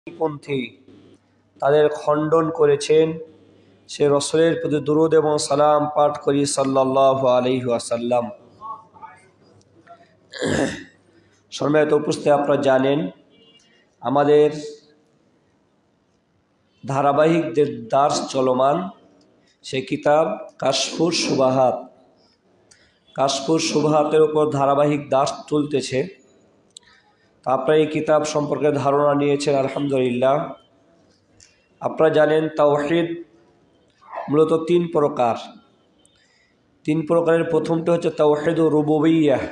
পন্থী তাদের খণ্ডন করেছেন, সে রসুলের প্রতি দুরূদ এবং সালাম পাঠ করি সাল্লাল্লাহু আলাইহি ওয়াসাল্লাম। সম্মানিত উপস্থিতি, আপনারা জানেন আমাদের ধারাবাহিক যে দার্স চলমান, সে কিতাব কাশফুর শুবাহাত। কাশফুর শুবাহাতের উপর ধারাবাহিক দার্স চলতেছে। আপনারা এই কিতাব সম্পর্কে ধারণা নিয়েছেন আলহামদুলিল্লাহ। আপনারা জানেন তাওহীদ মূলত তিন প্রকারের। প্রথমটা হচ্ছে তাওহীদুর রুবুবিয়্যাহ,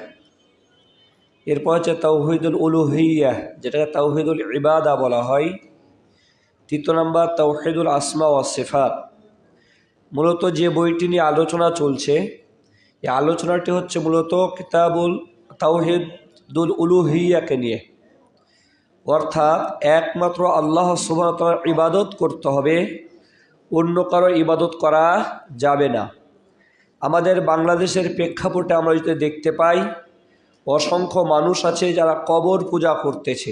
এরপর হচ্ছে তাওহীদুল উলুহিয়্যাহ, যেটাকে তাওহীদুল ইবাদা বলা হয়। তৃতীয় নম্বর তাওহীদুল আসমা ওয়াস সিফাত। মূলত যে বইটি নিয়ে আলোচনা চলছে, এই আলোচনাটি হচ্ছে মূলত কিতাবুল তাওহীদুল উলুহিয়্যাকে নিয়ে, অর্থাৎ একমাত্র আল্লাহ সুবহানাহু ওয়া তাআলার ইবাদত করতে হবে, অন্য কারো ইবাদত করা যাবে না। আমাদের বাংলাদেশের প্রেক্ষাপটে আমরা যদি দেখতে পাই, অসংখ্য মানুষ আছে যারা কবর পূজা করতেছে।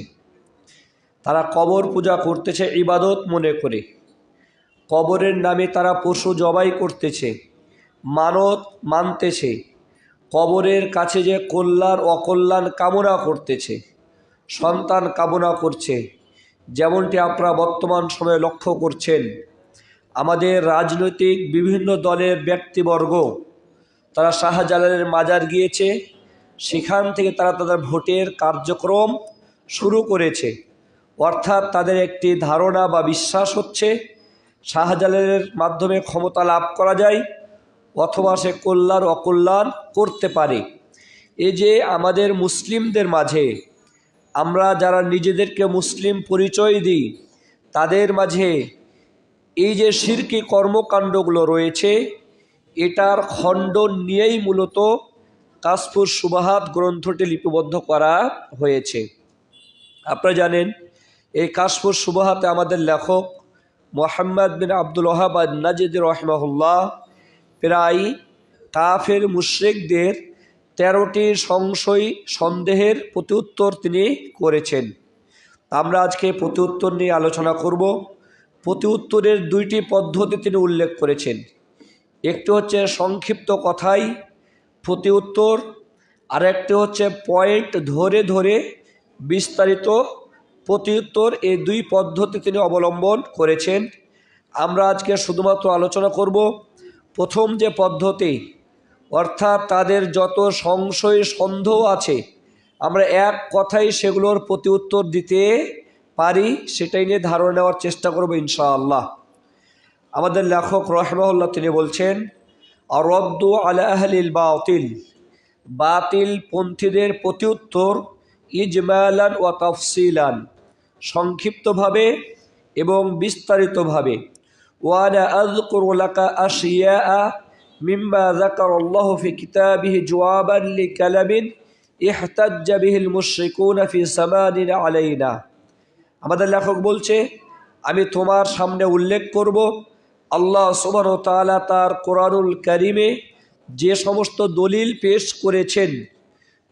তারা কবর পূজা করতেছে ইবাদত মনে করে। কবরের নামে তারা পশু জবাই করতেছে, মানত মানতেছে, কবরের কাছে যে কল্যাণ অকল্যাণ কামনা করতেছে, সন্তান কামনা করছে। যেমনটি আপনারা বর্তমান সময়ে লক্ষ্য করছেন, আমাদের রাজনৈতিক বিভিন্ন দলের ব্যক্তিবর্গ তারা শাহজালালের মাজার গিয়েছে, সেখান থেকে তারা তাদের ভোটের কার্যক্রম শুরু করেছে। অর্থাৎ তাদের একটি ধারণা বা বিশ্বাস হচ্ছে শাহজালালের মাধ্যমে ক্ষমতা লাভ করা যায়, অথবা সে কল্যাণ অকল্যাণ করতে পারে। এই যে আমাদের মুসলিমদের মাঝে, আমরা যারা নিজেদেরকে মুসলিম পরিচয় দিই, তাদের মাঝে এই যে শিরকি কর্মকাণ্ডগুলো রয়েছে, এটার খণ্ডন নিয়েই মূলত কাশফুর শুবাহাত গ্রন্থটি লিপিবদ্ধ করা হয়েছে। আপনারা জানেন এই কাশফুর শুবাহাতে আমাদের লেখক মুহাম্মদ বিন আব্দুল ওয়াহাব আন-নাজদি রাহিমাহুল্লাহ প্রায় কাফের মুশরিকদের 13টি সংশয় সন্দেহের প্রতিউত্তর তিনি করেছেন। আমরা আজকে প্রতিউত্তর নিয়ে আলোচনা করব। প্রতিউত্তরের 2টি পদ্ধতি তিনি উল্লেখ করেছেন। একটি হচ্ছে সংক্ষিপ্ত কথায় প্রতিউত্তর, আর একটি হচ্ছে পয়েন্ট ধরে ধরে বিস্তারিত প্রতিউত্তর। এই 2 পদ্ধতি তিনি অবলম্বন করেছেন। আমরা আজকে শুধুমাত্র আলোচনা করব প্রথম যে পদ্ধতি, অর্থাৎ তাদের যত সংশয় সন্দেহ আছে আমরা এক কথায় সেগুলোর প্রতিউত্তর দিতে পারি, সেটাই নিয়ে ধারণা নেওয়ার চেষ্টা করব ইনশাআল্লাহ। আমাদের লেখক রাহিমাহুল্লাহ তিনি বলছেন, আর-রদ্দু আলা আহলিল বাতিল, বাতিল পন্থীদের প্রতিউত্তর ইজমালান ওয়া তাফসিলান, সংক্ষিপ্তভাবে এবং বিস্তারিতভাবে। ওয়া আনা আযকুরু লাকা আশিয়াআ মিম্মা যাকারাল্লাহু ফি কিতাবিহি জওয়াবান লিকালামিন ইহতাজ্জা বিহিল মুশরিকুনা ফি সামানিনা আলাইনা। আমাদের লেখক বলছে, আমি তোমার সামনে উল্লেখ করব আল্লাহ সুবহানাহু ওয়া তাআলা তার কোরআনুল কারিমে যে সমস্ত দলিল পেশ করেছেন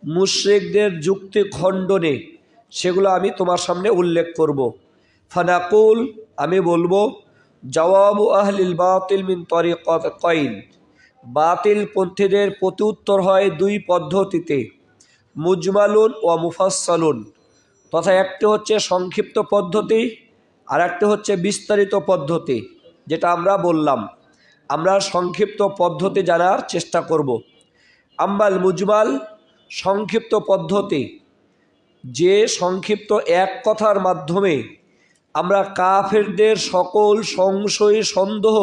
মুশরিকদের যুক্তি খণ্ডনে, সেগুলো আমি তোমার সামনে উল্লেখ করব। ফানাকুল, আমি বলবো, জওয়াবু আহলিল বাতিল মিন তরিকাতাইন, বাতিল পন্থীদের প্রতিউত্তর হয় 2 পদ্ধতিতে, মুজমালুন ও মুফাসসালুন, তথা একটি হচ্ছে সংক্ষিপ্ত পদ্ধতি আর একটি হচ্ছে বিস্তারিত পদ্ধতি। যেটা আমরা বললাম, আমরা সংক্ষিপ্ত পদ্ধতি জানার চেষ্টা করব। আম্মাল মুজমাল, সংক্ষিপ্ত পদ্ধতি, যে সংক্ষিপ্ত এক কথার মাধ্যমে আমরা কাফেরদের সকল সংশয় সন্দেহ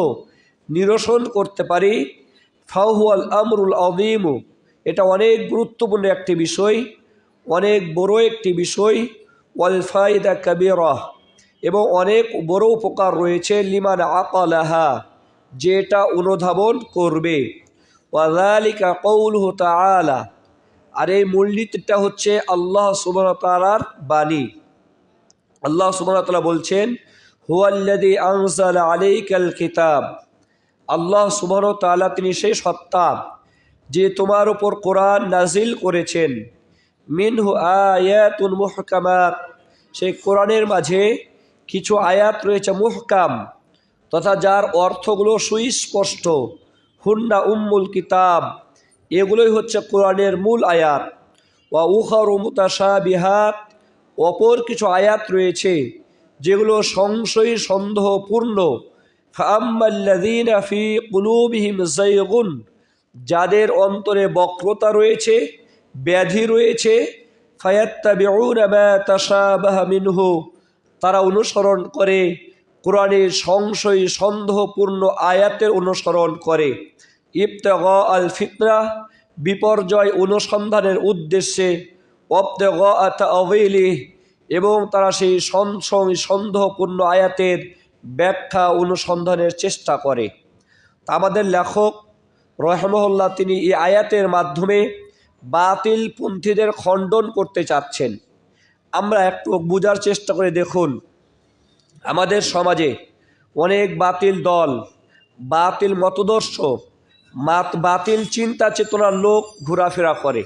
নিরসন করতে পারি। ফাহুয়াল আমরুল আযীম, এটা অনেক গুরুত্বপূর্ণ একটি বিষয়, অনেক বড় একটি বিষয়। ওয়াল ফায়দা কাবীরা, এবং অনেক বড় উপকার রয়েছে লিমান আকালাহা, যেটা অনুধাবন করবে। ওয়া যালিকা কওলুহু তাআলা, আর এই মূলনীতিটা হচ্ছে আল্লাহ সুবহানাহু ওয়া তাআলার বাণী। আল্লাহ সুবহানাহু ওয়া তাআলা বলছেন, হুয়াল্লাযী আনজালা আলাইকাল কিতাব, আল্লাহ সুবহানাহু ওয়া তাআলা তিনি সেই সত্তা যে তোমার উপর কোরআন নাজিল করেছেন। মিনহু আয়াতুন মুহকামাত, সেই কোরআনের মাঝে কিছু আয়াত রয়েছে মুহকাম, তথা যার অর্থগুলো সুস্পষ্ট। হুন্না উম্মুল কিতাব, এগুলোই হচ্ছে কোরআনের মূল আয়াত। ওয়া উখারু মুতাশাবিহাত, অপর কিছু আয়াত রয়েছে যেগুলো সংশয় সন্দেহপূর্ণ। ফাআম্মাল্লাযীনা ফী কুলূবিহিম যায়গুন, যাদের অন্তরে বক্রতা রয়েছে, ব্যাধি রয়েছে, ফায়াত্তাবিউনা মা তাশাবাহা মিনহু, তারা অনুসরণ করে কোরআনের সংশয় সন্দেহপূর্ণ আয়াতের অনুসরণ করে। ইবতিগা আল ফিতনা, বিপর্যয় অনুসন্ধানের উদ্দেশ্যে। ওয়াবতিগা তা'ওয়িলিহি, এবং তারা সেই সংশয় সন্দেহপূর্ণ আয়াতের ব্যাখ্যা অনুসন্ধানের চেষ্টা করে। আমাদের লেখক রহমহুল্লাহ তিনি এই আয়াতের মাধ্যমে বাতিল পন্থীদের খণ্ডন করতে চাচ্ছেন। আমরা একটু বোঝার চেষ্টা করে দেখুন, আমাদের সমাজে অনেক বাতিল দল, বাতিল মতদর্শ, বাতিল চিন্তা চেতনার লোক ঘোরাফেরা করে।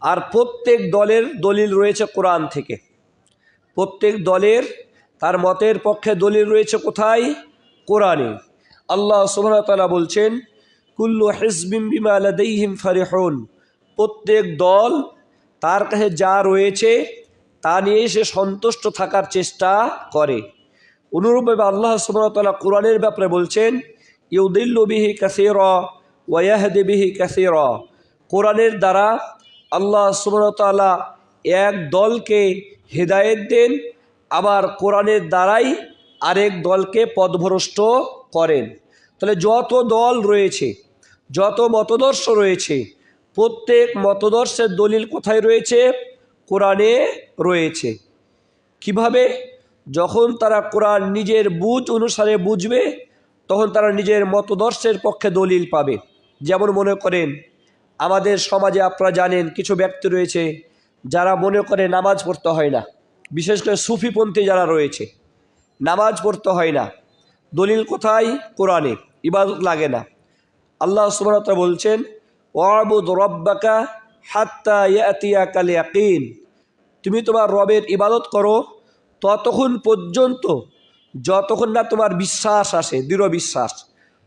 আর প্রত্যেক দলের দলিল রয়েছে কোরআন থেকে। প্রত্যেক দলের তার মতের পক্ষে দলিল রয়েছে কোথায়? কোরআনে। আল্লাহ সুবহানাহু ওয়া তাআলা বলছেন, কুল্লু হিজবিম বিমা লাদাইহিম ফারিহুন, প্রত্যেক দল তার কাছে যা রয়েছে তা নিয়ে সে সন্তুষ্ট থাকার চেষ্টা করে। অনুরূপভাবে আল্লাহ সুবহানাহু ওয়া তাআলা কোরআনের ব্যাপারে বলছেন, ইউদিল্লু বিহি কাসীরা ওয়া ইয়াহদি বিহি কাসীরা, কোরআনের দ্বারা আল্লাহ সুবহানাহু ওয়া তাআলা এক দলকে হেদায়েত দেন, আবার কোরআনের দ্বারাই আরেক দলকে পথভ্রষ্ট করেন। তাহলে যত দল রয়েছে, যত মতদর্শ রয়েছে, প্রত্যেক মতদর্শের দলিল কোথায় রয়েছে? কোরআনে রয়েছে। কিভাবে? যখন তারা কোরআন নিজের বুঝ অনুসারে বুঝবে, তখন তারা নিজের মতদর্শের পক্ষে দলিল পাবে। যেমন মনে করেন আমাদের সমাজে আপনারা জানেন কিছু ব্যক্তি রয়েছে যারা মনে করে নামাজ পড়তে হয় না, বিশেষ করে সুফিপন্থী যারা রয়েছে, নামাজ পড়তে হয় না। দলিল কোথায়? কোরআনে। ইবাদত লাগে না। আল্লাহ সুবহানাহু ওয়া তাআলা বলছেন, ওয়াবুদ রব্বাকা হাত্তা ইয়াতিয়াকাল ইয়াকিন, তুমি তোমার রবের ইবাদত করো ততক্ষণ পর্যন্ত যতক্ষণ না তোমার বিশ্বাস আসে, দৃঢ় বিশ্বাস।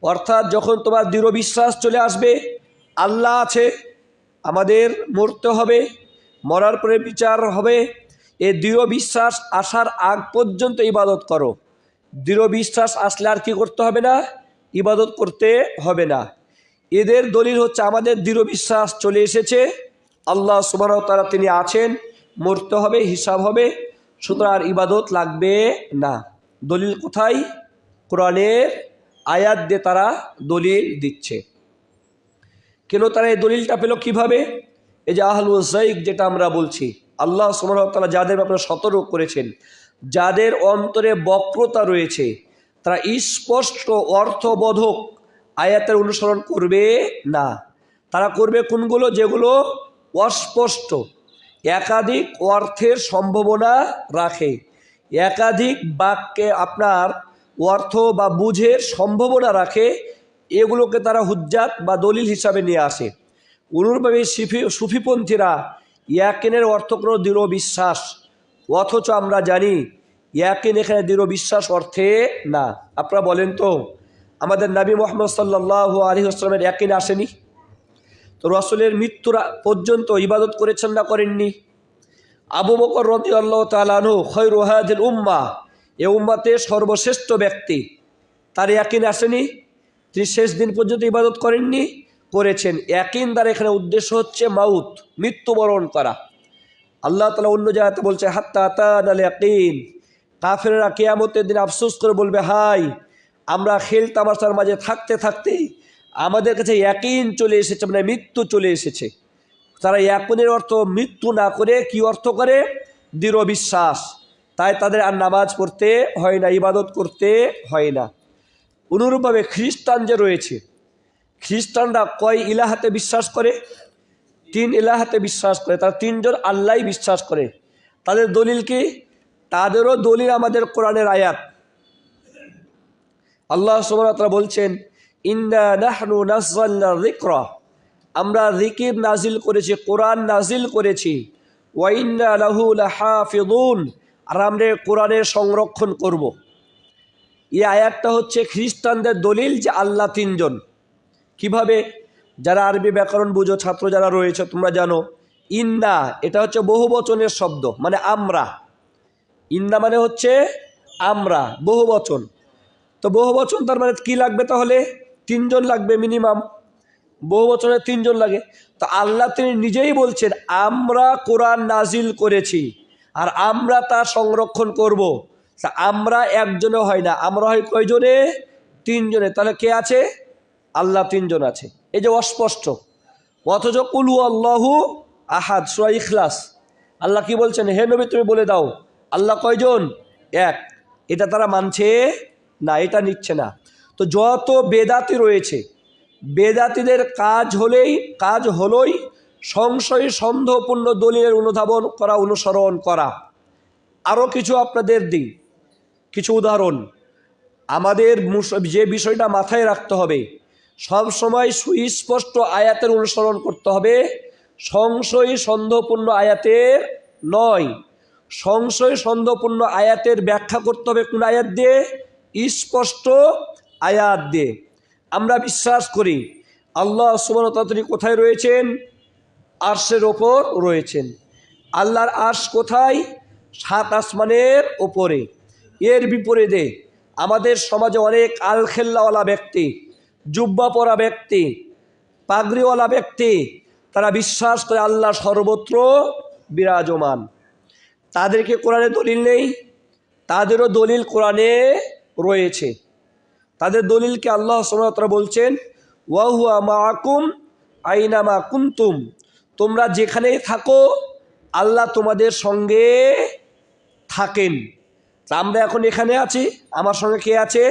অর্থাৎ যখন তোমার দৃঢ় বিশ্বাস চলে আসবে আল্লাহ আছে, আমাদের মরতে হবে, মরার পরে বিচার হবে, এই দৃঢ় বিশ্বাস আসার আগ পর্যন্ত ইবাদত করো। দৃঢ় বিশ্বাস আসলে আর কি করতে হবে না? ইবাদত করতে হবে না। এদের দলিল হচ্ছে আমাদের দৃঢ় বিশ্বাস চলে এসেছে, আল্লাহ সুবহানাহু ওয়া তাআলা তিনি আছেন, মরতে হবে, হিসাব হবে, সুতরাং আর ইবাদত লাগবে না। দলিল কোথায়? কোরআনের আয়াত দিয়ে তারা দলিল দিচ্ছে। কেন তারা এই দলিলটা পেল কিভাবে? এই যে আহলুল যায়গ যেটা আমরা বলছি, আল্লাহ সুবহানাহু ওয়া তাআলা যাদের ব্যাপারে সতর্ক করেছেন, যাদের অন্তরে বক্রতা রয়েছে, তারা স্পষ্ট অর্থবোধক আয়াতের অনুসরণ করবে না। তারা করবে কোনগুলো? যেগুলো অস্পষ্ট, একাধিক অর্থের সম্ভাবনা রাখে, একাধিক বাক্যে আপনার অর্থ বা বুঝের সম্ভাবনা রাখে, এগুলোকে তারা হুজ্জাত বা দলিল হিসাবে নিয়ে আসে। অনুরূপভাবে সুফিপন্থীরা ইয়াকিনের অর্থ কোনো দৃঢ় বিশ্বাস, অথচ আমরা জানি ইয়াকিন এখানে দৃঢ় বিশ্বাস অর্থে না। আপনারা বলেন তো, আমাদের নবী মুহাম্মদ সাল্লাল্লাহু আলাইহি ওয়াসাল্লামের ইয়াকিন আসেনি? তো রাসূলের মৃত্যুর পর্যন্ত ইবাদত করেছেন না করেননি? আবু বকর রাদিয়াল্লাহু তাআলা আনহু খায়রু হাযিল উম্মাহ, এই উম্মতের সর্বশ্রেষ্ঠ ব্যক্তি, তার ইয়াকিন আসেনি? তিনি শেষ দিন পর্যন্ত ইবাদত করেননি? করেছেন। ইয়াকিন দ্বারা এখানে উদ্দেশ্য হচ্ছে মাউত, মৃত্যুবরণ করা। আল্লাহ তাআলা অন্য জায়গাতে বলছে, হাত্তা আতানাল ইয়াকিন, কাফেররা কিয়ামতের দিন আফসোস করে বলবে, হাই আমরা খেল তামাশার মাঝে থাকতে থাকতেই আমাদের কাছে ইয়াকিন চলে এসেছে, মানে মৃত্যু চলে এসেছে। তারা ইয়াকিনের অর্থ মৃত্যু না করে কি অর্থ করে? দৃঢ় বিশ্বাস। তাই তাদের আর নামাজ পড়তে হয় না, ইবাদত করতে হয় না। অনুরূপভাবে খ্রিস্টান যে রয়েছে, খ্রিস্টানরা কয় ইলাহাতে বিশ্বাস করে? 3 ইলাহাতে বিশ্বাস করে। তারা 3 জন আল্লাহ বিশ্বাস করে। তাদের দলিল কি? তাদেরও দলিল আমাদের কোরআনের আয়াত। আল্লাহ সুবহানাহু ওয়া তাআলা বলছেন, ইন্না নাহনু নাযালনা যিকরা, আমরা যিকির নাজিল করেছি, কোরআন নাজিল করেছি, ওয়া ইন্না লাহু লাহাফিযুন, আর আমরা কোরআনের সংরক্ষণ করব। এই আয়াতটা হচ্ছে খ্রিস্টানদের দলিল যে আল্লাহ তিনজন। কিভাবে? যারা আরবি ব্যাকরণ বুঝো, ছাত্র যারা রয়েছে তোমরা জানো, ইন্না এটা হচ্ছে বহুবচনের শব্দ, মানে আমরা। ইন্না মানে হচ্ছে আমরা, বহুবচন। তো বহুবচন তার মানে কি লাগবে? তাহলে তিনজন লাগবে মিনিমাম। বহুবচনে তিনজন লাগে। তো আল্লাহ তিনি নিজেই বলছেন আমরা কোরআন নাজিল করেছি আর আমরা তা সংরক্ষণ করব। তা আমরা একজনে হয় না, আমরা হয় কয়জনে? তিনজনে। তাহলে কে আছে? আল্লাহ তিনজন আছে। এই যে অস্পষ্ট, অথচ কুল আল্লাহু আহাদ, সূরা ইখলাস, আল্লাহ কি বলছেন? হে নবী তুমি বলে দাও আল্লাহ কয়জন? এক। এটা তারা মানছে না, এটা নিচ্ছে না। তো যত বেদাতি রয়েছে, বেদাতিদের কাজ হলোই সংশয় সন্দেহপূর্ণ দলিলের অনুধাবন করা, অনুসরণ করা। আরও কিছু আপনাদের দিই, কিছু উদাহরণ। আমাদের যে বিষয়টা মাথায় রাখতে হবে, সব সময় সুস্পষ্ট আয়াতের অনুসরণ করতে হবে, সংশয় সন্দেহপূর্ণ আয়াতের নয়। সংশয় সন্দেহপূর্ণ আয়াতের ব্যাখ্যা করতে হবে কোন আয়াত দিয়ে? স্পষ্ট আয়াত দিয়ে। আমরা বিশ্বাস করি আল্লাহ সুবহানাহু ওয়া তাআলা তিনি কোথায় রয়েছেন? আরশের ওপর রয়েছেন। আল্লাহর আরশ কোথায়? 7 আসমানের ওপরে। এর বিপরীতে আমাদের সমাজে অনেক আলখেল্লাওয়ালা ব্যক্তি, জুব্বা পরা ব্যক্তি, পাগড়িওয়ালা ব্যক্তি, তারা বিশ্বাস করে আল্লাহ সর্বত্র বিরাজমান। তাদেরকে কোরআনে দলিল নেই, তাদেরও দলিল কোরআনে রয়েছে। তাদের দলিলকে আল্লাহ সুবহানাহু ওয়া তাআলা বলছেন ওয়া হুয়া মাআকুম আইনামা কুনতুম, তোমরা যেখানেই থাকো আল্লাহ তোমাদের সঙ্গে থাকেন। আমরা এখন এখানে আছি, আমার সঙ্গে কে আছে?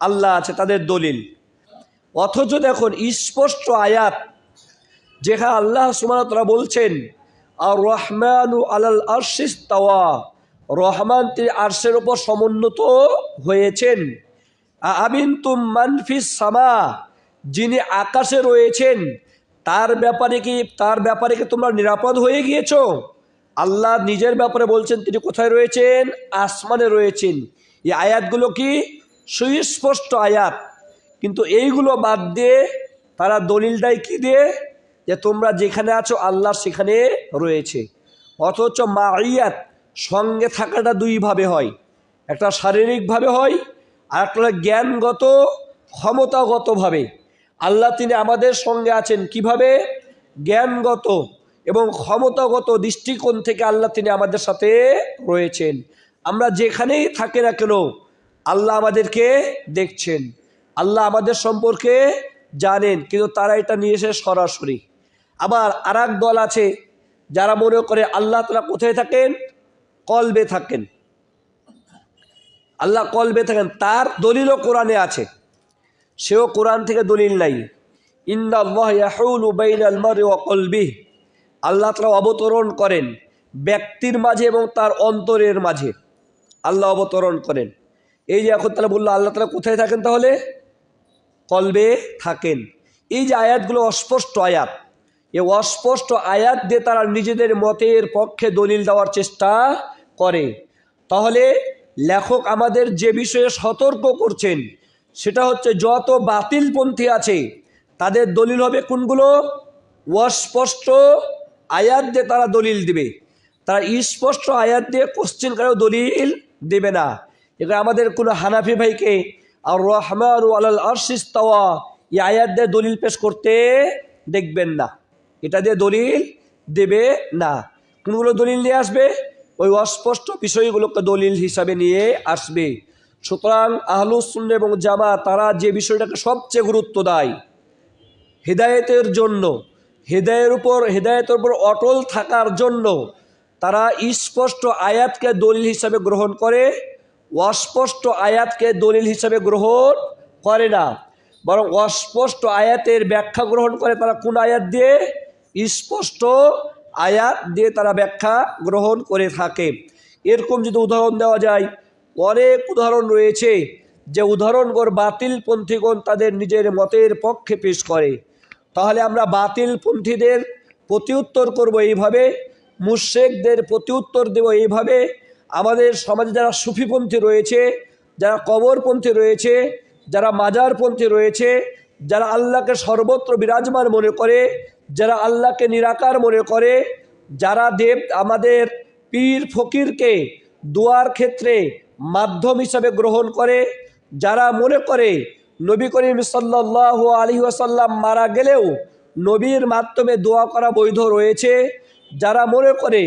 আল্লাহ আছে, তাদের দলিল। অথচ দেখুন স্পষ্ট আয়াত যেখানে আল্লাহ সুবহানাহু ওয়া তাআলা বলছেন আর রহমানু আলাল আরশি ইস্তাওয়া, রহমান তিনি আরশের উপর সমুন্নত হয়েছেন। আমিনতুম মান ফিস সামা, যিনি আকাশে রয়েছেন তার ব্যাপারে কি তোমরা নিরাপদ হয়ে গিয়েছো? আল্লাহ নিজের ব্যাপারে বলছেন তিনি কোথায় রয়েছেন? আসমানে রয়েছেন। এই আয়াতগুলো কি সুস্পষ্ট আয়াত, কিন্তু এইগুলো বাদ দিয়ে তারা দলিল দেয় কি দিয়ে? যে তোমরা যেখানে আছো আল্লাহ সেখানে রয়েছে। অথচ মাইয়াত সঙ্গে থাকাটা দুইভাবে হয়, একটা শারীরিকভাবে হয় আর একটা জ্ঞানগত ক্ষমতাগতভাবে। আল্লাহ তিনি আমাদের সঙ্গে আছেন কিভাবে? জ্ঞানগত এবং ক্ষমতাগত দৃষ্টিকোণ থেকে আল্লাহ তিনি আমাদের সাথে রয়েছেন। আমরা যেখানেই থাকি না কেন আল্লাহ আমাদেরকে দেখছেন, আল্লাহ আমাদের সম্পর্কে জানেন, কিন্তু তারা এটা নিয়ে এসে সরাসরি। আবার আর এক দল আছে যারা মনে করে আল্লাহ তাআলা কোথায় থাকেন? কলবে থাকেন। আল্লাহ কলবে থাকেন, তার দলিলও কোরআনে আছে, সেও কোরআন থেকে দলিল নাই। ইন্নাল্লাহ ইয়াহুলু বাইনাল মারই ওয়া কলবিহি, আল্লাহ তাআলা অবতরণ করেন ব্যক্তির মাঝে এবং তার অন্তরের মাঝে। আল্লাহ অবতরণ করেন। এই যে এখন তাহলে বললো আল্লাহ তাআলা কোথায় থাকেন? তাহলে কলবে থাকেন। এই যে আয়াতগুলো অস্পষ্ট আয়াত, এই অস্পষ্ট আয়াত দিয়ে তারা নিজেদের মতের পক্ষে দলিল দেওয়ার চেষ্টা করে। তাহলে লেখক আমাদের যে বিষয়ে সতর্ক করছেন সেটা হচ্ছে যত বাতিলপন্থী আছে তাদের দলিল হবে কোনগুলো? অস্পষ্ট আয়াত দিয়ে তারা দলিল দিবে। তারা স্পষ্ট আয়াত দিয়ে কোশ্চেন করেও দলিল দেবে না। এটা আমাদের কোনো হানাফি ভাইকে আর রহমান আলাল আরশি ইস্তাওয়া এই আয়াত দিয়ে দলিল পেশ করতে দেখবেন না, এটা দিয়ে দলিল দেবে না। কোনগুলো দলিল নিয়ে আসবে? ওই অস্পষ্ট বিষয়গুলোকে দলিল হিসাবে নিয়ে আসবে। সুতরাং আহলুস সুন্নাহ এবং জামাত তারা যে বিষয়টাকে সবচেয়ে গুরুত্ব দেয় হেদায়েতের জন্য, হেদায়েতের উপর অটল থাকার জন্য, তারা স্পষ্ট আয়াতকে দলিল হিসাবে গ্রহণ করে, অস্পষ্ট আয়াতকে দলিল হিসাবে গ্রহণ করে না। বরং অস্পষ্ট আয়াতের ব্যাখ্যা গ্রহণ করে। তারা কোন আয়াত দিয়ে? স্পষ্ট আয়াত দিয়ে তারা ব্যাখ্যা গ্রহণ করে থাকে। এরকম যদি উদাহরণ দেওয়া যায়, অনেক উদাহরণ রয়েছে যে উদাহরণগণ বাতিলপন্থীগণ তাদের নিজের মতের পক্ষে পেশ করে। তাহলে আমরা বাতিলপন্থীদের প্রতি উত্তর করবো এইভাবে, মুশরিকদের প্রতি উত্তর দেব এইভাবে, আমাদের সমাজে যারা সুফিপন্থী রয়েছে, যারা কবরপন্থী রয়েছে, যারা মাজারপন্থী রয়েছে, যারা আল্লাহকে সর্বত্র বিরাজমান মনে করে, যারা আল্লাহকে নিরাকার মনে করে, যারা আমাদের পীর ফকিরকে দোয়ার ক্ষেত্রে মাধ্যম হিসাবে গ্রহণ করে, যারা মনে করে নবী করিম সাল্লাল্লাহু আলাইহি ওয়াসাল্লাম মারা গেলেও নবীর মাধ্যমে দোয়া করা বৈধ রয়েছে, যারা মনে করে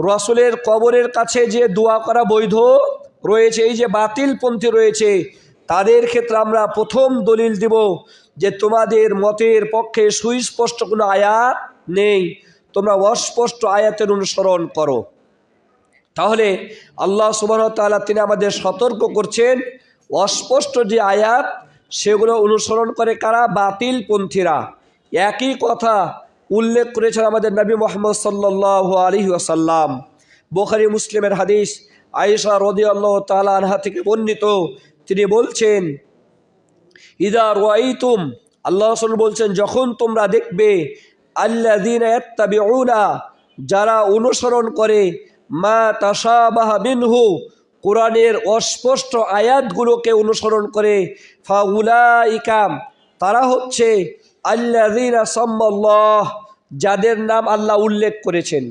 রসুলের কবরের কাছে যে দোয়া করা বৈধ রয়েছে, এই যে বাতিলপন্থী রয়েছে, তাদের ক্ষেত্রে আমরা প্রথম দলিল দিব যে তোমাদের মতের পক্ষে সুস্পষ্ট কোনো আয়াত নেই, তোমরা অস্পষ্ট আয়াতের অনুসরণ করো। তাহলে আল্লাহ সুবহানাহু ওয়া তাআলা তিনি আমাদের সতর্ক করছেন, অস্পষ্ট যে আয়াত সেগুলো অনুসরণ করে কারা? বাতিলপন্থীরা। একই কথা উল্লেখ করেছেন আমাদের নবী মুহাম্মদ সাল্লাল্লাহু আলাইহি ওয়াসাল্লাম। বুখারী মুসলিমের হাদিস, আয়েশা রাদিয়াল্লাহু তাআলা আনহা থেকে বর্ণিত, তিনি বলছেন, ইদা রাআইতুম, আল্লাহ রাসূল বলছেন, যখন তোমরা দেখবে আল্লাযীনা ইয়াত্তাবিউনা, যারা অনুসরণ করে, মা তাশাবাহা মিনহু, কোরআনের অস্পষ্ট আয়াতগুলোকে অনুসরণ করে, ফাউলাইকা, তারা হচ্ছে আল্লাযীনা সাম্মাল্লাহ, যাদের নাম আল্লাহ উল্লেখ করেছেন।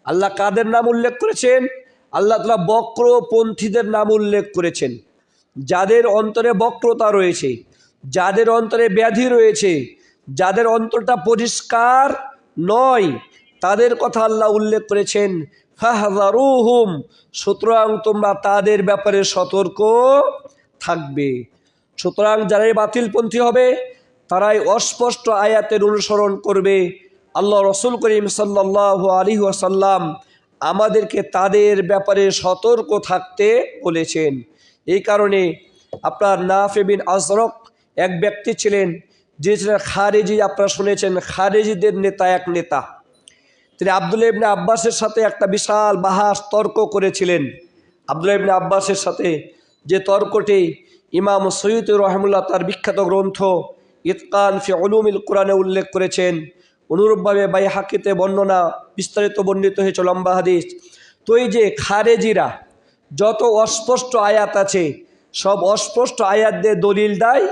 আল্লাহ কাদের নাম উল্লেখ করেছেন? আল্লাহ তাআলা বক্রপন্থীদের নাম উল্লেখ করেছেন। যাদের অন্তরে বক্রতা রয়েছে, যাদের অন্তরে ব্যাধি রয়েছে, যাদের অন্তরটা পরিষ্কার নয়, তাদের কথা আল্লাহ উল্লেখ করেছেন, ফাহযারুহুম, সুতরাং তোমরা তাদের ব্যাপারে সতর্ক থাকবে। সুতরাং যারাই বাতিলপন্থী হবে তারাই অস্পষ্ট আয়াতের অনুসরণ করবে। আল্লাহ রসুল করিম সাল্লাল্লাহু আলাইহি ওয়াসাল্লাম আমাদেরকে তাদের ব্যাপারে সতর্ক থাকতে বলেছেন। এই কারণে আপনার নাফে বিন আজরক এক ব্যক্তি ছিলেন, যে ছিলেন খারেজি। আপনারা শুনেছেন খারেজিদের এক নেতা। তিনি আব্দুল্লাহ ইবনে আব্বাসের সাথে একটা বিশাল বাহাস তর্ক করেছিলেন। আব্দুল্লাহ ইবনে আব্বাসের সাথে যে তর্কটি ইমাম সয়ুতি রহমুল্লাহ তার বিখ্যাত গ্রন্থ ইতকান ফি উলুমিল কোরআনে উল্লেখ করেছেন। অনুরূপভাবে বাইহাকিতে বর্ণনা বিস্তারিত বর্ণিত হয়েছে, লম্বা হাদিস। তো এই যে খারেজিরা যত অস্পষ্ট আয়াত আছে, সব অস্পষ্ট আয়াত দিয়ে দলিল দেয়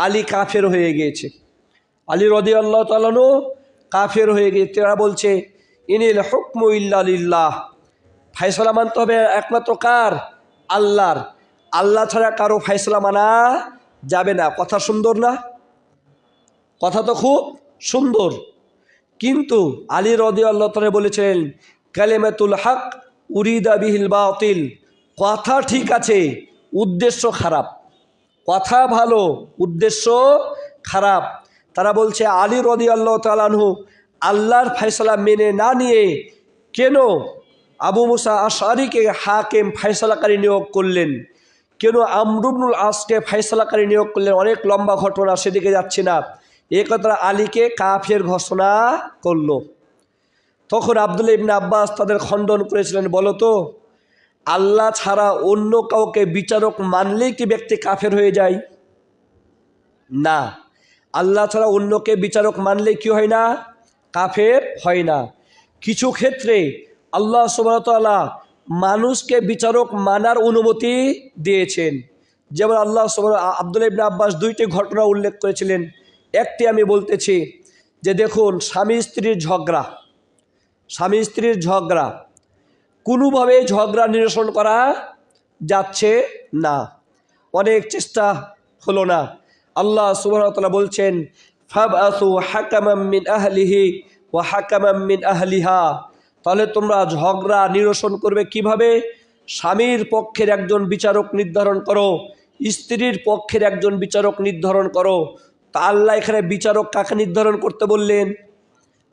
আলী কাফের হয়ে গিয়েছে, আলী রাদিয়াল্লাহু তাআলা আনহু কাফের হয়ে গিয়েছে। তারা বলছে ইনিল হুকমু ইল্লা লিল্লাহ, ফায়সালা মানতে হবে একমাত্র কার? আল্লাহর। আল্লাহ ছাড়া কারো ফায়সালা মানা যাবে না। কথা সুন্দর না? কথা তো খুব সুন্দর। কিন্তু আলী রাদিয়াল্লাহু তাআলা বলেছিলেন কালিমাতুল হক উরিদা বিহিল বাতিল, কথা ঠিক আছে, উদ্দেশ্য খারাপ। কথা ভালো, উদ্দেশ্য খারাপ। তারা বলছে আলী রাদিয়াল্লাহু তাআলা আনহু আল্লাহর ফয়সালা মেনে না নিয়ে কেন আবু মুসা আশআরীকে হাকিম ফয়সালাকারী নিয়োগ করলেন, কেন আমর ইবনুল আসকে ফয়সালাকারী নিয়োগ করলেন? অনেক লম্বা ঘটনা, সেদিকে যাচ্ছি না। এ কথা আলীকে কাফের ঘোষণা করলো। তখন আব্দুল্লাহ ইবনে আব্বাস তাদের খণ্ডন করেছিলেন, বলো তো আল্লাহ ছাড়া অন্য কাউকে বিচারক মানলেই কি ব্যক্তি কাফের হয়ে যায়? না, আল্লাহ ছাড়া অন্যকে বিচারক মানলে কি হয় না? কাফের হয় না। কিছু ক্ষেত্রে আল্লাহ সুবহানাহু ওয়া তাআলা মানুষকে বিচারক মানার অনুমতি দিয়েছেন। যেমন আল্লাহ সুবহানাহু, আব্দুল্লাহ ইবনে আব্বাস দুইটি ঘটনা উল্লেখ করেছিলেন। একটি আমি বলতেছি যে দেখুন, স্বামী স্ত্রীর ঝগড়া কোনোভাবে ঝগড়া নিরসন করা যাচ্ছে না, অনেক চেষ্টা হলো না। আল্লাহ সুবহানাহু ওয়া তাআলা বলছেন ফাবআসু হাকামান মিন আহলিহি ওয়া হাকামান মিন আহলিহা, তাহলে তোমরা ঝগড়া নিরসন করবে কিভাবে? স্বামীর পক্ষের একজন বিচারক নির্ধারণ করো, স্ত্রীর পক্ষের একজন বিচারক নির্ধারণ করো। তা আল্লাহ এখানে বিচারক কাকে নির্ধারণ করতে বললেন?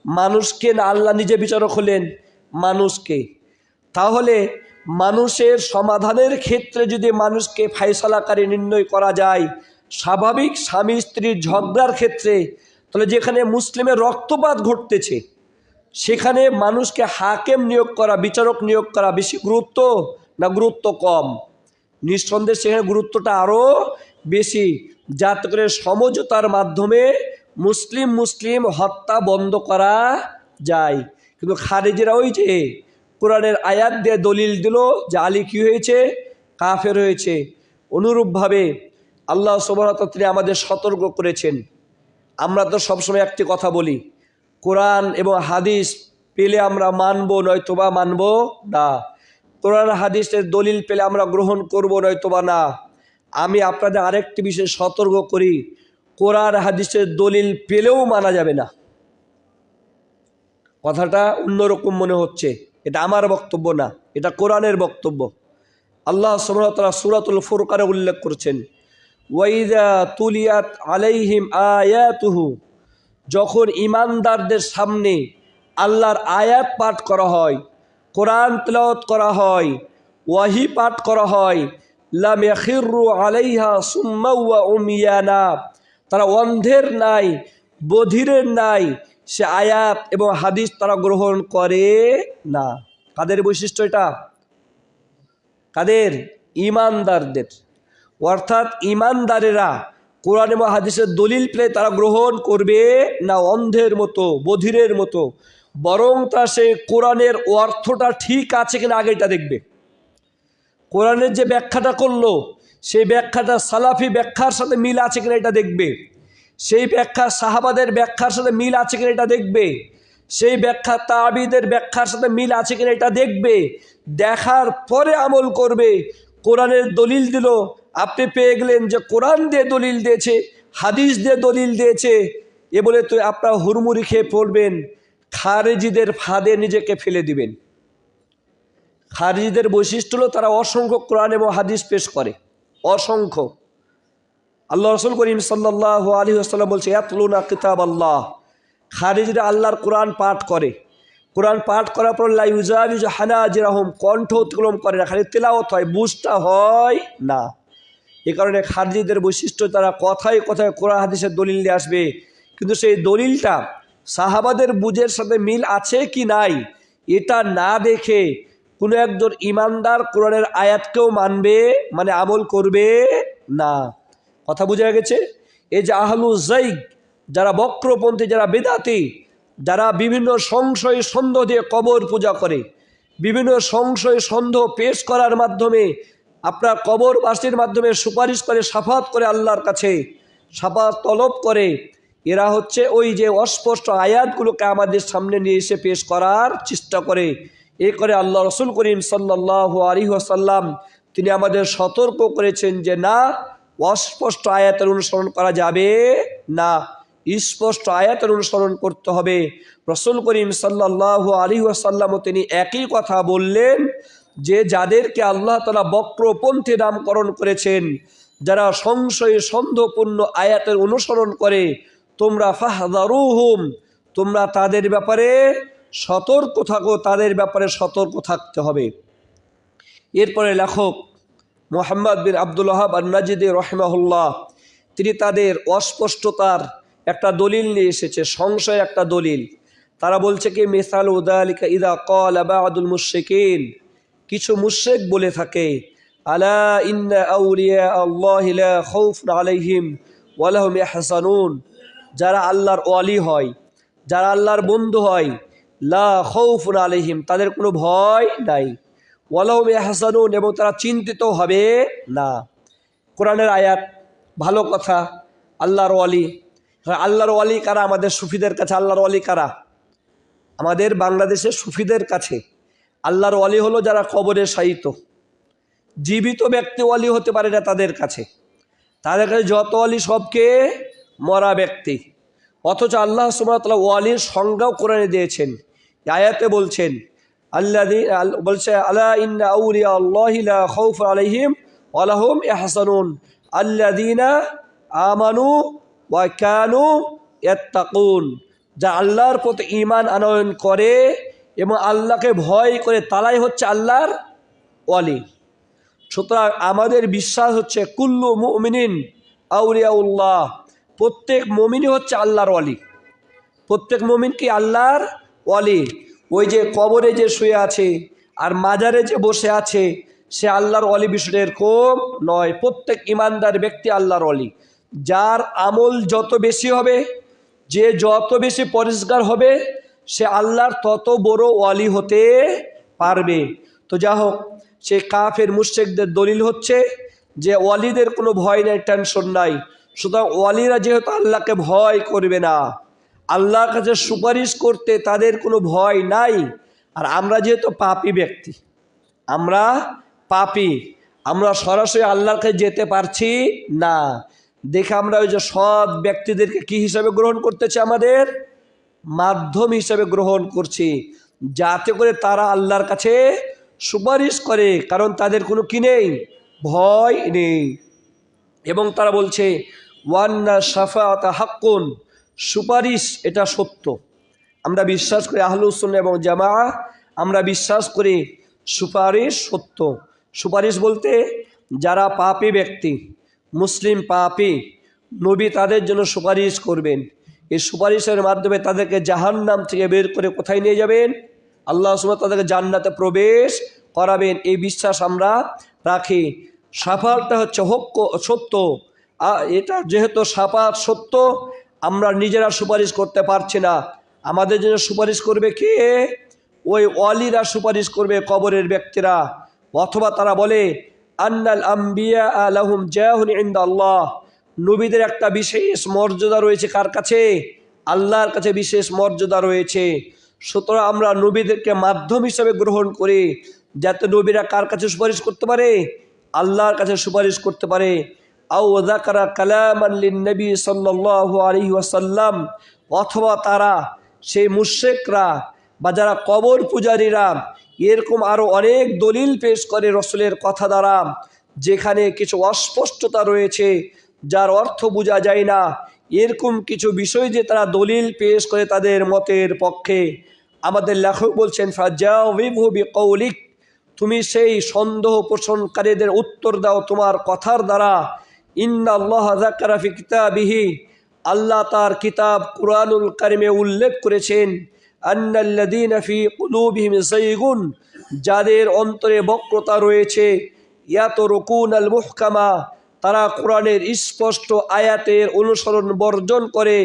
মানুষকে না আল্লাহ নিজে বিচারক হলেন? মানুষকে। তাহলে মানুষের সমাধানের ক্ষেত্রে যদি মানুষকে ফায়সালাকারী নির্ণয় করা যায়, স্বাভাবিক স্বামী স্ত্রীর ঝগড়ার ক্ষেত্রে, তাহলে যেখানে মুসলিমের রক্তপাত ঘটতেছে সেখানে মানুষকে হাকিম নিয়োগ করা, বিচারক নিয়োগ করা বেশি গুরুত্ব না গুরুত্ব কম? নিঃসন্দেহে সেখানে গুরুত্বটা আরও বেশি, যাতে করে সমঝোতার মাধ্যমে মুসলিম হত্যা বন্ধ করা যায়। কিন্তু খারেজিরা ওই যে কোরআনের আয়াত দিয়ে দলিল দিল যে আলী কী হয়েছে, কাফের হয়েছে। অনুরূপভাবে আল্লাহ সুবহানাহু ওয়া তাআলা তিনি আমাদের সতর্ক করেছেন। আমরা তো সবসময় একটি কথা বলি, কোরআন এবং হাদিস পেলে আমরা মানব, নয়তোবা মানব না। কোরআন হাদিসের দলিল পেলে আমরা গ্রহণ করব, নয়তোবা না। আমি আপনাদের আরেকটি বিষয়ে সতর্ক করি, কোরআন হাদিসের দলিল পেলেও মানা যাবে না। কথাটা অন্যরকম মনে হচ্ছে, এটা আমার বক্তব্য না, এটা কোরআনের বক্তব্য। আল্লাহ সুবহানাহু ওয়া তাআলা সূরাতুল ফুরকানে উল্লেখ করেছেন, ওয়াইযা তুলিয়াত আলাইহিম আয়াতুহু, যখন ঈমানদারদের সামনে আল্লাহর আয়াত পাঠ করা হয়, কোরআন তিলাওয়াত করা হয়, ওয়াহি পাঠ করা হয়, লাম ইয়াখিরু আলাইহা সুম্মা ওয়া উমিয়ানা, তারা অন্ধের নাই, বধিরের নাই, সে আয়াত এবং হাদিস তারা গ্রহণ করে না। কাদের বৈশিষ্ট্য এটা? কাদের? ঈমানদারদের। অর্থাৎ ঈমানদারেরা কোরআন এবং হাদিসের দলিল পেলে তারা গ্রহণ করবে না অন্ধের মতো, বধিরের মতো, বরং তা সে কোরআনের অর্থটা ঠিক আছে কিনা আগে এটা দেখবে। কোরআনের যে ব্যাখ্যাটা করলো সেই ব্যাখ্যাটা সালাফি ব্যাখ্যার সাথে মিল আছে কিনা এটা দেখবে। সেই ব্যাখ্যা সাহাবাদের ব্যাখ্যার সাথে মিল আছে কিনা এটা দেখবে। সেই ব্যাখ্যা তাবিদের ব্যাখ্যার সাথে মিল আছে কিনা এটা দেখবে। দেখার পরে আমল করবে। কোরআনের দলিল দিল, আপনি পেয়ে গেলেন যে কোরআন দিয়ে দলিল দিয়েছে, হাদিস দিয়ে দলিল দিয়েছে, এ বলে তো আপনার হুড়মুড়ি খেয়ে পড়বেন, খারেজিদের ফাঁদে নিজেকে ফেলে দিবেন। খারিজিদের বৈশিষ্ট্য হলো তারা অসংখ্য কোরআন এবং হাদিস পেশ করে, অসংখ্য। আল্লাহ রাসূল করিম সাল্লাল্লাহু আলাইহি ওয়াসাল্লাম বলছে, ইয়াতলুনা কিতাব আল্লাহ, খারিজিরা আল্লাহর কোরআন পাঠ করে। কোরআন পাঠ করার পর লা ইউজাবিজু হানাজিরাহুম, কণ্ঠ অতিক্রম করে না, খালি তেলাওয়াত হয়, বুঝটা হয় না। এ কারণে খারিজিদের বৈশিষ্ট্য, তারা কথায় কথায় কোরআন হাদিসের দলিল নিয়ে আসবে, কিন্তু সেই দলিলটা সাহাবাদের বুঝের সাথে মিল আছে কি নাই এটা না দেখে কোনো একজন ইমানদার কোরআনের আয়াতকেও মানবে, মানে আমল করবে না। কথা বোঝা গেছে? এই যে আহলু যায়গ, যারা বক্রপন্থী, যারা বেদাতি, যারা বিভিন্ন সংশয় সন্দেহ দিয়ে কবর পূজা করে, বিভিন্ন সংশয় সন্দেহ পেশ করার মাধ্যমে আপনার কবরবাসীর মাধ্যমে সুপারিশ করে, শাফাত করে, আল্লাহর কাছে শাফাত তলব করে, এরা হচ্ছে ওই যে অস্পষ্ট আয়াতগুলোকে আমাদের সামনে নিয়ে এসে পেশ করার চেষ্টা করে। এ করে আল্লাহ রাসূল করিম সাল্লাল্লাহু আলাইহি ওয়াসাল্লাম তিনি আমাদের সতর্ক করেছেন যে না, অস্পষ্ট আয়াতের অনুসরণ করা যাবে না, স্পষ্ট আয়াতের অনুসরণ করতে হবে। রাসূল করিম সাল্লাল্লাহু আলাইহি ওয়াসাল্লাম তিনি একই কথা বললেন যে যাদেরকে আল্লাহ তাআলা বক্রপন্থী নামকরণ করেছেন, যারা সংশয়ে সন্দেহপূর্ণ আয়াতের অনুসরণ করে, তোমরা ফাহযারুহুম, তোমরা তাদের ব্যাপারে সতর্ক থাকো, তাদের ব্যাপারে সতর্ক থাকতে হবে। এরপরে লেখক মুহাম্মদ বিন আব্দুল ওয়াহাব আন-নাজিদি রাহিমাহুল্লাহ তিনি তাদের অস্পষ্টতার একটা দলিল নিয়ে এসেছে, সংশয়ের একটা দলিল। তারা বলছে কি, মিসালু যালিকা ইযা ক্বালা বা'দুল মুশরিকিন, কিছু মুশরিক বলে থাকে, আলা ইন্না আউলিয়া আল্লাহি লা খাউফুন আলাইহিম ওয়া লাহুম ইয়াহজানুন, যারা আল্লাহর ওয়ালি হয়, যারা আল্লাহর বন্ধু হয়, লা খাউফুন আলাইহিম, তাদের কোনো ভয় নাই, ওয়া লাহুম ইয়াহজানুন, এবং তারা চিন্তিত হবে না। কোরআনের আয়াত, ভালো কথা। আল্লাহর ওয়ালি, আল্লাহর ওয়ালি কারা? আমাদের সুফিদের কাছে আল্লাহর ওয়ালি কারা? আমাদের বাংলাদেশের সুফিদের কাছে আল্লাহর ওয়ালি হলো যারা কবরে শায়িত। জীবিত ব্যক্তি ওয়ালি হতে পারে না তাদের কাছে। তাদের কাছে যত ওয়ালি সবকে মরা ব্যক্তি। অথচ আল্লাহ সুবহানাহু ওয়া তাআলা ওয়ালির সংজ্ঞাও কোরআনে দিয়েছেন। আয়াতে বলছেন, বলছে আলা ইন্না আউলিয়া আল্লাহি লা খাউফুন আলাইহিম ওয়া লাহুম ইয়াহজানুন আল্লাযীনা আমানু ওয়া কানু ইয়াত্তাকুন, যা আল্লাহর প্রতি ঈমান আনয়ন করে এবং আল্লাহকে ভয় করে, তারাই হচ্ছে আল্লাহর ওয়ালি। সুতরাং আমাদের বিশ্বাস হচ্ছে কুল্লু মুমিনিন আউলিয়াউল্লাহ, প্রত্যেক মুমিনই হচ্ছে আল্লাহর ওয়ালি। প্রত্যেক মুমিন কি আল্লাহর ওয়ালি? ওই যে কবরে যে শুয়ে আছে আর মাজারে যে বসে আছে সে আল্লাহর ওয়ালি বিষয়টা এরকম নয়। প্রত্যেক ইমানদার ব্যক্তি আল্লাহর ওয়ালি। যার আমল যত বেশি হবে, যে যত বেশি পরিষ্কার হবে, সে আল্লাহর তত বড় ওয়ালি হতে পারবে। তো যা হোক, সেই কাফের মুশরিকদের দলিল হচ্ছে যে ওয়ালিদের কোনো ভয় নাই, টেনশন নাই। সুতরাং ওয়ালিরা যেহেতু আল্লাহকে ভয় করবে না, আল্লাহর কাছে সুপারিশ করতে তাদের কোনো ভয় নাই। আর আমরা যেহেতু পাপী ব্যক্তি, আমরা পাপী, আমরা সরাসরি আল্লাহর কাছে যেতে পারছি না, দেখে আমরা ওই যে সৎ ব্যক্তিদেরকে কি হিসাবে গ্রহণ করতেছি, আমাদের মাধ্যম হিসাবে গ্রহণ করছি, যাতে করে তারা আল্লাহর কাছে সুপারিশ করে, কারণ তাদের কোনো কি নেই, ভয় নেই। এবং তারা বলছে ওয়ান্না শাফাআতা হাক্কুন, সুপারিশ এটা সত্য। আমরা বিশ্বাস করি, আহলুস সুন্নাহ এবং জামাআহ, আমরা বিশ্বাস করি সুপারিশ সত্য। সুপারিশ বলতে যারা পাপী ব্যক্তি, মুসলিম পাপী, নবী তাদের জন্য সুপারিশ করবেন। এই সুপারিশের মাধ্যমে তাদেরকে জাহান্নাম থেকে বের করে কোথায় নিয়ে যাবেন, আল্লাহ সুবহানাহু তাদেরকে জান্নাতে প্রবেশ করাবেন, এই বিশ্বাস আমরা রাখি। শাফাআতটা হচ্ছে সত্য। এটা যেহেতু শাফাআত সত্য, আমরা নিজেরা সুপারিশ করতে পারছি না, আমাদের জন্য সুপারিশ করবে কে? ওই ওয়ালিরা সুপারিশ করবে, কবরের ব্যক্তিরা। অথবা তারা বলে আন্নাল আম্বিয়া লাহুম জাহুন ইনদাল্লাহ, নবীদের একটা বিশেষ মর্যাদা রয়েছে, কার কাছে? আল্লাহর কাছে বিশেষ মর্যাদা রয়েছে। সুতরাং আমরা নবীদেরকে মাধ্যম হিসাবে গ্রহণ করি, যাতে নবীরা কার কাছে সুপারিশ করতে পারে? আল্লাহর কাছে সুপারিশ করতে পারে। আও যাকারা কালামান লিন-নবী সাল্লাল্লাহু আলাইহি ওয়াসাল্লাম, অথবা তারা সেই মুশরিকরা বা যারা কবর পূজারীরা এরকম আরও অনেক দলিল পেশ করে রসুলের কথা দ্বারা, যেখানে কিছু অস্পষ্টতা রয়েছে, যার অর্থ বোঝা যায় না, এরকম কিছু বিষয় যে তারা দলিল পেশ করে তাদের মতের পক্ষে। আমাদের লেখক বলছেন ফাজাউবিহু বিকৌলিক, তুমি সেই সন্দেহ পোষণকারীদের উত্তর দাও তোমার কথার দ্বারা। ইন্নাল্লাহ যাকারা ফি কিতাবিহি, আল্লাহ তার কিতাব কুরআনুল কারিমে উল্লেখ করেছেন, আন্নাল্লাযীনা ফি কুলুবিহিম যায়গুন, যাদের অন্তরে বক্রতা রয়েছে, ইয়াতরুকুনাল মুহকামা, তারা কোরআনের স্পষ্ট আয়াতের অনুসরণ বর্জন করে,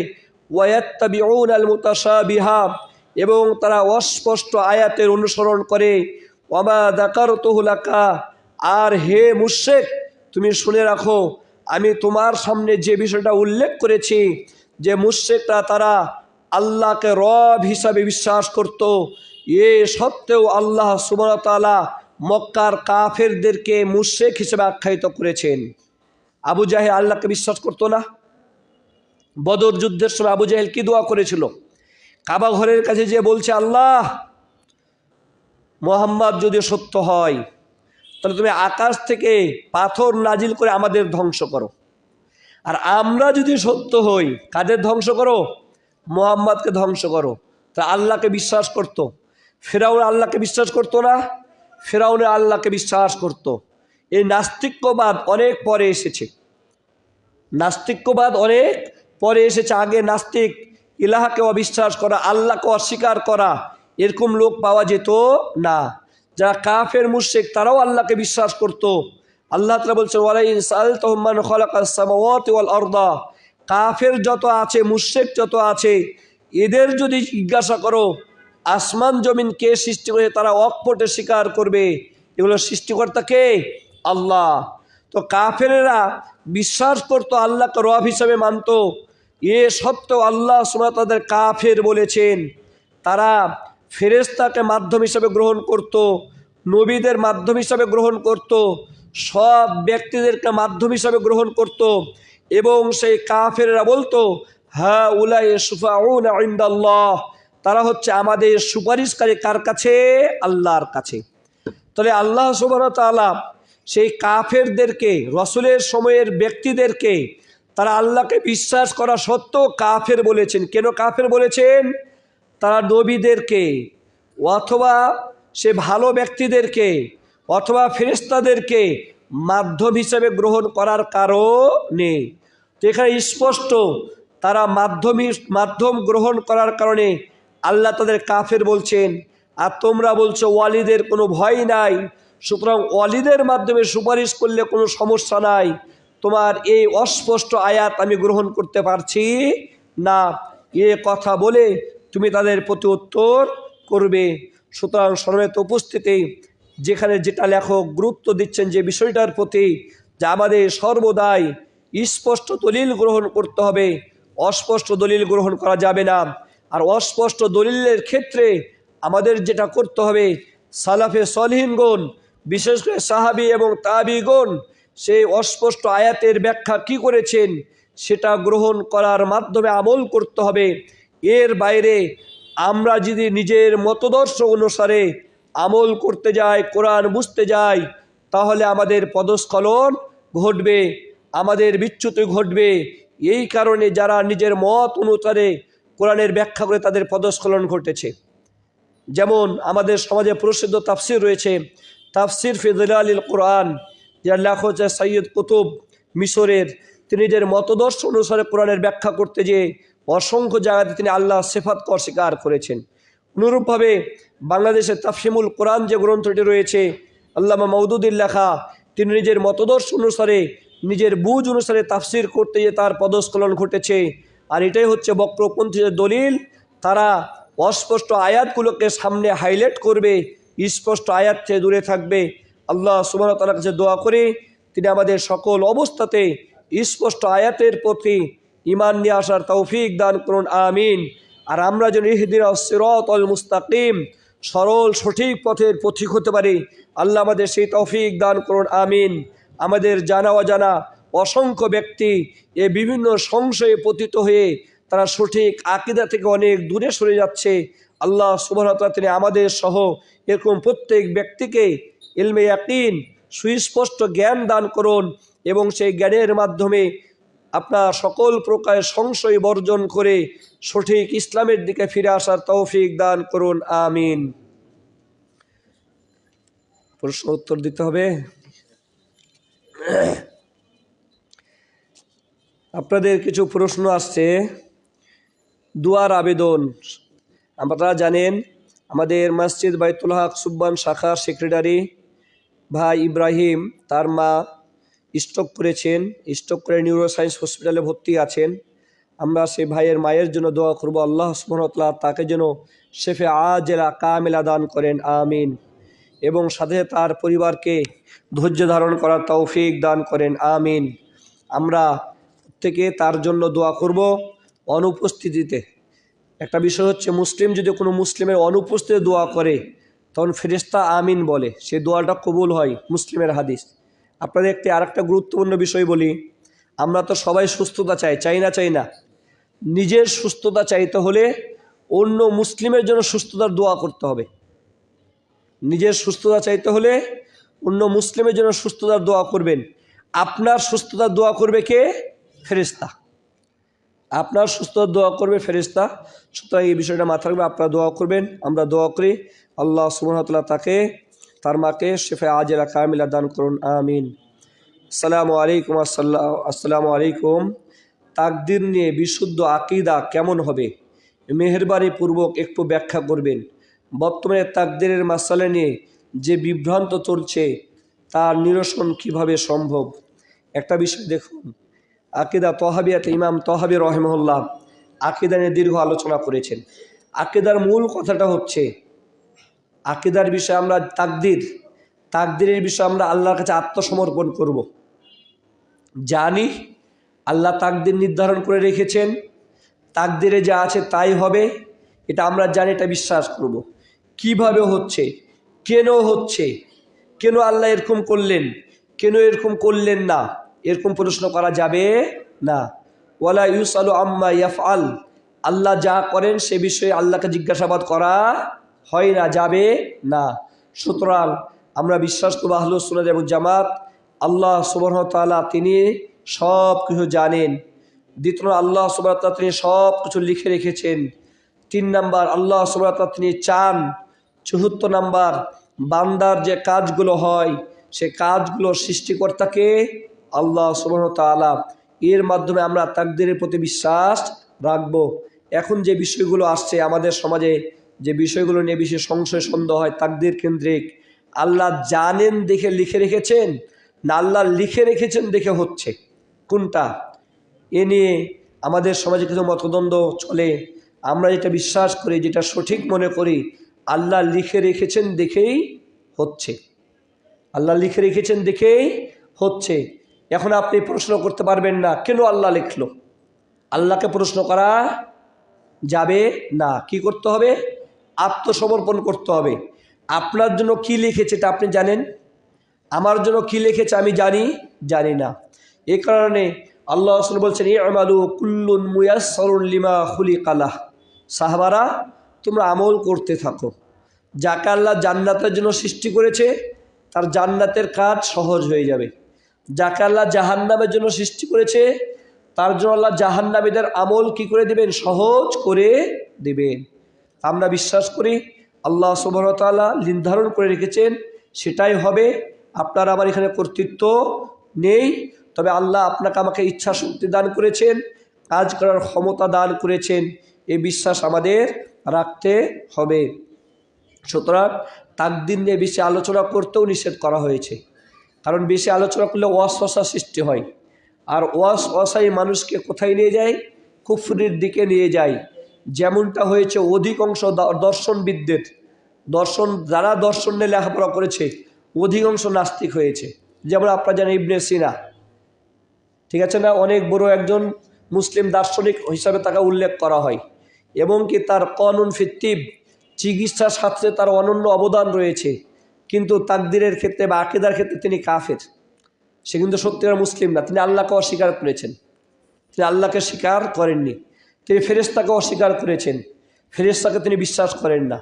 ওয়ায়াত্তাবিউনাল মুতাশাবিহা, এবং তারা অস্পষ্ট আয়াতের অনুসরণ করে। ওয়ামা যাকারতুহু লাকা, আর হে মুশরিক তুমি শুনে রাখো, আমি তোমার সামনে যে বিষয়টা উল্লেখ করেছি, যে মুশরিকরা তারা আল্লাহকে রব হিসাবে বিশ্বাস করত, এ সত্ত্বেও আল্লাহ সুবহানাহু ওয়া তাআলা মক্কার কাফেরদেরকে মুশরিক হিসেবে আখ্যায়িত করেছেন। আবু জাহেল আল্লাহকে বিশ্বাস করতো না। বদর যুদ্ধের সময় আবু জাহেল কি দোয়া করেছিল? কাবা ঘরের কাছে যে বলছে, আল্লাহ, মুহাম্মদ যদি সত্য হয় তাহলে তুমি আকাশ থেকে পাথর নাজিল করে আমাদের ধ্বংস করো, আর আমরা যদি সত্য হই কাদের ধ্বংস করো? মুহাম্মদকে ধ্বংস করো। তা আল্লাহকে বিশ্বাস করত। ফেরাউন আল্লাহকে বিশ্বাস করতো না? ফেরাউনে আল্লাহকে বিশ্বাস করত। এই নাস্তিক্যবাদ অনেক পরে এসেছে, নাস্তিক্যবাদ অনেক পরে এসেছে। আগে নাস্তিক, ইলাহাকে অবিশ্বাস করা, আল্লাহকে অস্বীকার করা, এরকম লোক পাওয়া যেত না। যারা কাফের মুশরিক তারাও আল্লাহকে বিশ্বাস করত। আল্লাহ তাআলা বলছেন ওয়ালাইন সাআলতাহুম মান খালাকাস সামাওয়াতি ওয়াল আরদা, কাফের যত আছে, মুশরিক যত আছে, এদের যদি জিজ্ঞাসা করো আসমান জমিন কে সৃষ্টি করে, তারা অকপটে স্বীকার করবে এগুলো সৃষ্টিকর্তা কে? আল্লাহ। তো কাফেরেরা বিশ্বাস করতো, আল্লাহকে রব হিসাবে মানত, এ সত্ত্বেও আল্লাহ সুবহানাহু তাদের কাফের বলেছেন। তারা ফেরেশতাকে মাধ্যম হিসাবে গ্রহণ করত, নবীদের মাধ্যম হিসাবে গ্রহণ করত, সব ব্যক্তিদেরকে মাধ্যম হিসাবে গ্রহণ করত। এবং সেই কাফেররা বলতো হা উলাই শুফাউনা ইনদাল্লাহ, তারা হচ্ছে আমাদের সুপারিশকারী কার কাছে? আল্লাহর কাছে। তাহলে আল্লাহ সুবহানাহু ওয়া তাআলা সেই কাফেরদেরকে, রসুলের সময়ের ব্যক্তিদেরকে, তারা আল্লাহকে বিশ্বাস করা সত্ত্বেও কাফের বলেছেন। কেন কাফের বলেছেন? তারা নবীদেরকে অথবা সে ভালো ব্যক্তিদেরকে অথবা ফেরেশতাদেরকে মাধ্যম হিসেবে গ্রহণ করার কারণে। তো এখানে স্পষ্ট তারা মাধ্যম গ্রহণ করার কারণে আল্লাহ তাদের কাফের বলছেন। আর তোমরা বলছো ওয়ালিদের কোনো ভয় নাই, সুতরাং ওয়ালিদের মাধ্যমে সুপারিশ করলে কোনো সমস্যা নাই, তোমার এই অস্পষ্ট আয়াত আমি গ্রহণ করতে পারছি না, এ কথা বলে তুমি তাদের প্রতি উত্তর করবে। সুতরাং সম্মানিত উপস্থিতি, যেখানে যেটা লেখক গুরুত্ব দিচ্ছেন যে বিষয়টার প্রতি, যা আমাদের সর্বদাই স্পষ্ট দলিল গ্রহণ করতে হবে, অস্পষ্ট দলিল গ্রহণ করা যাবে না। আর অস্পষ্ট দলিলের ক্ষেত্রে আমাদের যেটা করতে হবে, সালাফে সলিহিনগণ, বিশেষ করে সাহাবী এবং তাবিগণ, সেই অস্পষ্ট আয়াতের ব্যাখ্যা কি করেছেন সেটা গ্রহণ করার মাধ্যমে আমল করতে হবে। এর বাইরে আমরা যদি নিজের মতদর্শ অনুসারে আমল করতে যাই, কোরআন বুঝতে যাই, তাহলে আমাদের পদস্খলন ঘটবে, আমাদের বিচ্যুতি ঘটবে। এই কারণে যারা নিজের মত অনুসারে কোরআনের ব্যাখ্যা করে তাদের পদস্খলন ঘটেছে। যেমন আমাদের সমাজে প্রসিদ্ধ তাফসির রয়েছে, তাফসির ফি জিলালিল কোরআন, যার লেখক হচ্ছে সৈয়দ কুতুব মিশরের। তিনি নিজের মতদর্শ অনুসারে কোরআনের ব্যাখ্যা করতে যেয়ে অসংখ্য জায়গাতে তিনি আল্লাহ সিফাতকে অস্বীকার করেছেন। অনুরূপভাবে বাংলাদেশের তাফহিমুল কোরআন যে গ্রন্থটি রয়েছে, আল্লামা মওদুদির লেখা, তিনি নিজের মতদর্শ অনুসারে, নিজের বুঝ অনুসারে তাফসির করতে গিয়ে তার পদস্খলন ঘটেছে। আর এটাই হচ্ছে বক্রপন্থীদের দলিল। তারা অস্পষ্ট আয়াতগুলোকে সামনে হাইলাইট করবে, স্পষ্ট আয়াত থেকে দূরে থাকবে। আল্লাহ সুবহানাহু ওয়া তাআলার কাছে দোয়া করে তিনি আমাদের সকল অবস্থাতে স্পষ্ট আয়াতের প্রতি ঈমান নিয়ে আসার তৌফিক দান করুন, আমিন। আর আমরা যেন ইহদিনাস সিরাতাল মুস্তাকিম, সরল সঠিক পথের পথিক হতে পারি, আল্লাহ আমাদের সেই তৌফিক দান করুন, আমিন। আমাদের জানা অজানা অসংখ্য ব্যক্তি এ বিভিন্ন সংশয়ে পতিত হয়ে তারা সঠিক আকীদা থেকে অনেক দূরে সরে যাচ্ছে। আল্লাহ সুবহানাহু ওয়া তাআলা তিনি আমাদের সহ এরকম প্রত্যেক ব্যক্তিকে ইলমে ইয়াকিন, সুস্পষ্ট জ্ঞান দান করুন এবং সেই জ্ঞানের মাধ্যমে আপনার সকল প্রকার সংশয় বর্জন করে সঠিক ইসলামের দিকে ফিরে আসার তৌফিক দান করুন, আমিন। প্রশ্ন উত্তর দিতে হবে। আপনাদের কিছু প্রশ্ন আসছে। দুয়ার আবেদন, আপনারা জানেন আমাদের মসজিদ বাইতুল হক সুবহান শাখার সেক্রেটারি ভাই ইব্রাহিম, তার মা স্ট্রোক করেছেন, স্ট্রোক করে নিউরোসায়েন্স হসপিটালে ভর্তি আছেন। আমরা সেই ভাইয়ের মায়ের জন্য দোয়া করব, আল্লাহ সুবহানাহু ওয়া তাআলা তাকে যেন শেফে আজেলা কামিলা দান করেন, আমিন। এবং সাথে তার পরিবারকে ধৈর্য ধারণ করার তৌফিক দান করেন, আমিন। আমরা থেকে তার জন্য দোয়া করব অনুপস্থিতিতে। একটা বিষয় হচ্ছে, মুসলিম যদি কোনো মুসলিমের অনুপস্থিতিতে দোয়া করে তখন ফেরেশতা আমিন বলে, সেই দোয়াটা কবুল হয়, মুসলিমের হাদিস। আপনাদের আরেকটা গুরুত্বপূর্ণ বিষয় বলি, আমরা তো সবাই সুস্থতা চাই না? চাই না। নিজের সুস্থতা চাইতে হলে অন্য মুসলিমের জন্য সুস্থতার দোয়া করতে হবে। নিজের সুস্থতা চাইতে হলে অন্য মুসলিমের জন্য সুস্থতার দোয়া করবেন। আপনার সুস্থতার দোয়া করবে কে? ফেরেশতা। আপনার সুস্থতার দোয়া করবে ফেরেশতা। সুতরাং এই বিষয়টা মাথায় রাখবে, আপনারা দোয়া করবেন। আমরা দোয়া করি আল্লাহ সুবহানাহু ওয়া তাআলা তাকে, তার মাকে শেফা আজেলা কামিলা দান করুন, আমিন। আসসালামু আলাইকুম। তাকদীর নিয়ে বিশুদ্ধ আকীদা কেমন হবে, মেহেরবানি পূর্বক একটু ব্যাখ্যা করবেন। বর্তমানে তাকদীরের মাসালা নিয়ে যে বিভ্রান্ত চলছে তার নিরসন কিভাবে সম্ভব? একটা বিষয় দেখুন, আকীদা তহাবিয়াতে ইমাম তহাবি রহিমাহুল্লাহ আকীদা নিয়ে দীর্ঘ আলোচনা করেছেন। আকীদার মূল কথাটা হচ্ছে, আকীদার বিষয়ে আমরা তাকদীরের বিষয়ে আমরা আল্লাহর কাছে আত্মসমর্পণ করব। জানি আল্লাহ তাকদীর নির্ধারণ করে রেখেছেন, তাকদীরে যা আছে তাই হবে, এটা আমরা জানি, এটা বিশ্বাস করব। কিভাবে হচ্ছে, কেন হচ্ছে, কেন আল্লাহ এরকম করলেন, কেন এরকম করলেন না, এরকম প্রশ্ন করা যাবে না। ওয়ালা ইউসালু আম্মা ইয়াফআল, আল্লাহ যা করেন সে বিষয়ে আল্লাহকে জিজ্ঞাসাবাদ করা হয় না, যাবে না। সুতরাং আমরা বিশ্বাস করব আহলুস সুন্নাত ওয়াল জামাত, আল্লাহ সুবহানাহু ওয়া তাআলা তিনি সব কিছু জানেন। দ্বিতীয়, আল্লাহ সুবহানাহু ওয়া তাআলা তিনি সব কিছু লিখে রেখেছেন। 3 নাম্বার, আল্লাহ সুবহানাহু ওয়া তাআলা তিনি চান। 74 নাম্বার, বান্দার যে কাজগুলো হয় সে কাজগুলো সৃষ্টিকর্তাকে আল্লাহ সুবহানাহু ওয়া তাআলা। এর মাধ্যমে আমরা তাকদীরের প্রতি বিশ্বাস রাখব। এখন যে বিষয়গুলো আসছে আমাদের সমাজে, যে বিষয়গুলো নিয়ে বেশি সংশয় সন্দেহ হয় তাকদীর কেন্দ্রিক, আল্লাহ জানেন দেখে লিখে রেখেছেন না আল্লাহ লিখে রেখেছেন দেখে হচ্ছে, কোনটা? এ নিয়ে আমাদের সমাজে কিছু মতদ্বন্দ্ব চলে। আমরা যেটা বিশ্বাস করি, যেটা সঠিক মনে করি, আল্লাহ লিখে রেখেছেন দেখেই হচ্ছে, আল্লাহ লিখে রেখেছেন দেখেই হচ্ছে। এখন আপনি প্রশ্ন করতে পারবেন না কেন আল্লাহ লিখলো। আল্লাহকে প্রশ্ন করা যাবে না। কি করতে হবে? আত্মসমর্পণ করতে হবে। আপনার জন্য কি লিখেছে এটা আপনি জানেন, আমার জন্য কি লিখেছে আমি জানি না। এই কারণে আল্লাহ রাসূল বলছেন ই'মালু কুল্লুন মুয়াসসারুন লিমা খুলিকা লাহ। সাহাবারা তোমরা আমল করতে থাকো। যাকে আল্লাহ জান্নাতের জন্য সৃষ্টি করেছে তার জান্নাতের কাজ সহজ হয়ে যাবে। যাকে আল্লাহ জাহান্নামের জন্য সৃষ্টি করেছে তার জন্য আল্লাহ জাহান্নামীদের আমল কি করে দিবেন? সহজ করে দিবেন। আমরা বিশ্বাস করি আল্লাহ সুবহানাহু ওয়া তাআলা নির্ধারণ করে রেখেছেন সেটাই হবে। আপনার আমার এখানে কর্তৃত্ব নেই, তবে আল্লাহ আপনাকে আমাকে ইচ্ছা শক্তি দান করেছেন, কাজ করার ক্ষমতা দান করেছেন, এই বিশ্বাস আমাদের রাখতে হবে। সুতরাং তাকদীর নিয়ে বেশি আলোচনা করতেও নিষেধ করা হয়েছে, কারণ বেশি আলোচনা করলে ওয়াসওয়াসা সৃষ্টি হয়, আর ওয়াসওয়াসাই মানুষকে কোথায় নিয়ে যায়? কুফরির দিকে নিয়ে যায়। যেমনটা হয়েছে অধিকাংশ দর্শনবিদদের, যারা দর্শন নিয়ে লেখাপড়া করেছে অধিকাংশ নাস্তিক হয়েছে। যেমন আপনারা জানেন ইবনে সিনা, ঠিক আছে না, অনেক বড় একজন মুসলিম দার্শনিক হিসাবে তাকে উল্লেখ করা হয়, এবং কি তার কানুন ফিত্তিব চিকিৎসা শাস্ত্রে তার অনন্য অবদান রয়েছে, কিন্তু তাকদীরের ক্ষেত্রে বা আকীদার ক্ষেত্রে তিনি কাফের। সে কিন্তু সত্যিকার মুসলিম না, তিনি আল্লাহকে অস্বীকার করেছেন, তিনি আল্লাহকে স্বীকার করেননি। তিনি ফেরেশতাকে অস্বীকার করেছেন, ফেরেশতাকে তিনি বিশ্বাস করেন না।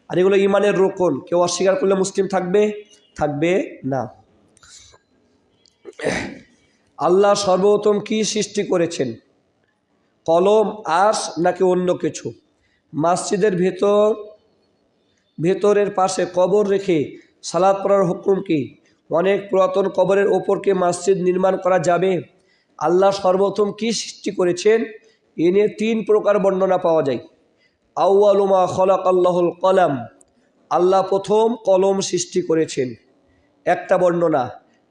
আর এগুলো ইমানের রোকন, কেউ অস্বীকার করলে মুসলিম থাকবে না। আল্লাহ সর্বপ্রথম কি সৃষ্টি করেছেন? কলম, আরশ নাকি অন্য কিছু? মসজিদের ভেতরের পাশে কবর রেখে সালাত পড়ার হুকুম কি? অনেক পুরাতন কবরের ওপর কি মসজিদ নির্মাণ করা যাবে? আল্লাহ সর্বপ্রথম কি সৃষ্টি করেছেন? এ নিয়ে 3 প্রকার বর্ণনা পাওয়া যায়। আউয়ালু মা খালাকাল্লাহুল কলাম, আল্লাহ প্রথম কলম সৃষ্টি করেছেন, একটা বর্ণনা।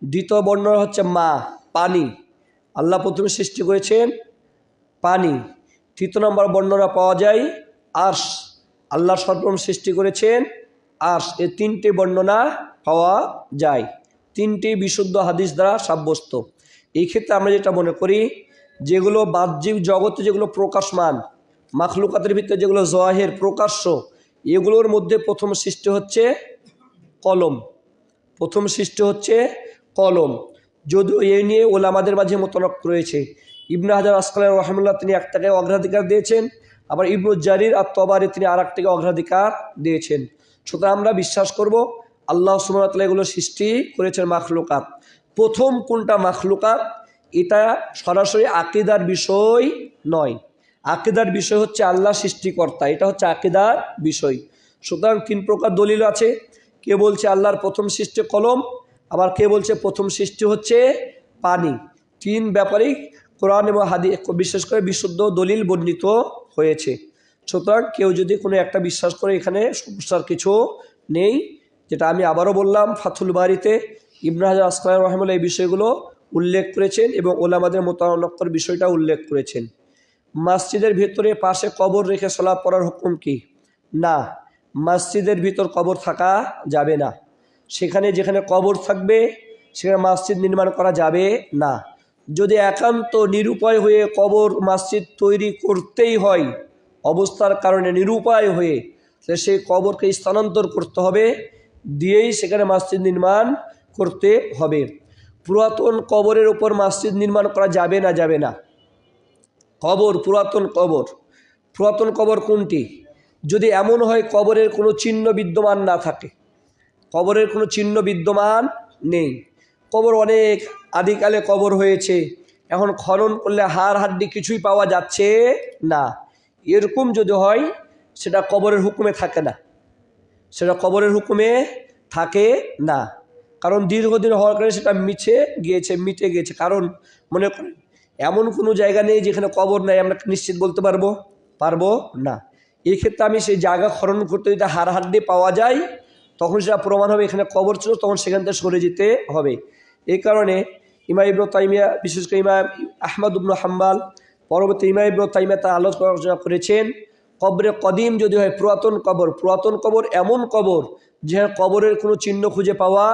দ্বিতীয় বর্ণনা হচ্ছে মা, পানি, আল্লাহ প্রথমে সৃষ্টি করেছেন পানি। তৃতীয় নম্বর বর্ণনা পাওয়া যায় আরশ, আল্লাহ সর্বপ্রথম সৃষ্টি করেছেন আরশ। এই 3টি বর্ণনা পাওয়া যায়, 3টি বিশুদ্ধ হাদিস দ্বারা সাব্যস্ত। এই ক্ষেত্রে আমরা যেটা মনে করি, যেগুলো বাহ্যিক জগতে যেগুলো প্রকাশমান, মাখলুকাতের ভিতরে যেগুলো জওয়াহির প্রকাশ্য, এগুলোর মধ্যে প্রথম সৃষ্টি হচ্ছে কলম, প্রথম সৃষ্টি হচ্ছে কলম। যদিও এই নিয়ে ওলামাদের মাঝে মতনক রয়েছে। ইবনে হাজার আসকালানী রাহিমাহুল্লাহ তিনি একটাকে অগ্রাধিকার দিয়েছেন, আবার ইবনু জারির আর তবারি তিনি আরেকটাকে অগ্রাধিকার দিয়েছেন। সুতরাং আমরা বিশ্বাস করব আল্লাহ সুবহানাহু ওয়া তাআলা এগুলো সৃষ্টি করেছেন মাখলুকাত। প্রথম কোনটা মাখলুকাত এটা সরাসরি আকীদার বিষয় নয়। আকীদার বিষয় হচ্ছে আল্লাহ সৃষ্টিকর্তা, এটা হচ্ছে আকীদার বিষয়। সুতরাং 3 প্রকার দলিল আছে। কে বলছে আল্লাহর প্রথম সৃষ্টি কলম, আবার কে বলছে প্রথম সৃষ্টি হচ্ছে পানি। 3 ব্যাপারেই কোরআন এবং হাদিস বিশেষ করে বিশুদ্ধ দলিল বর্ণিত হয়েছে। সুতরাং কেউ যদি কোনো একটা বিশ্বাস করে এখানে সমস্যার কিছু নেই। যেটা আমি আবারও বললাম, ফাথুল বারিতে ইবনে হাজার আসকালানী রাহিমাহুল্লাহ এই বিষয়গুলো উল্লেখ করেছেন এবং ওলামাদের মোতানক্কর বিষয়টা উল্লেখ করেছেন। মসজিদের ভিতরে পাশে কবর রেখে সালাত পড়ার হুকুম কি? না, মসজিদের ভিতর কবর থাকা যাবে না। সেখানে যেখানে কবর থাকবে সেখানে মসজিদ নির্মাণ করা যাবে না। যদি একান্ত নিরুপায় হয়ে কবর মসজিদ তৈরি করতেই হয়, অবস্থার কারণে নিরুপায় হয়ে, তাহলে সেই কবরকে স্থানান্তর করতে হবে, দিয়েই সেখানে মসজিদ নির্মাণ করতে হবে। পুরাতন কবরের উপর মসজিদ নির্মাণ করা যাবে না। কবর, পুরাতন কবর কোনটি? যদি এমন হয় কবরের কোনো চিহ্ন বিদ্যমান না থাকে, কবরের কোনো চিহ্ন বিদ্যমান নেই, কবর অনেক আদিকালে কবর হয়েছে, এখন খনন করলে হাড় হাড্ডি কিছুই পাওয়া যাচ্ছে না, এরকম যদি হয় সেটা কবরের হুকুমে থাকে না, সেটা কবরের হুকুমে থাকে না। কারণ দীর্ঘদিন হওয়ার কারণে সেটা মিটে গিয়েছে। কারণ মনে করেন এমন কোনো জায়গা নেই যেখানে কবর নাই, আমরা নিশ্চিত বলতে পারবো না। এই ক্ষেত্রে আমি সেই জায়গা খনন করতে যদি হাড় হাড্ডি পাওয়া যায় তখন সেটা প্রমাণ হবে এখানে কবর ছিল, তখন সেখান থেকে সরে যেতে হবে। এই কারণে ইমাম ইবনে তাইমিয়া, বিশেষ করে ইমাম আহমদ ইবনে হাম্বল, পরবর্তী ইমাম ইবনে তাইমিয়া তার আলোচনা করেছেন কবরে কদিম যদি হয় পুরাতন কবর এমন কবর যে কবরের কোনো চিহ্ন খুঁজে পাওয়া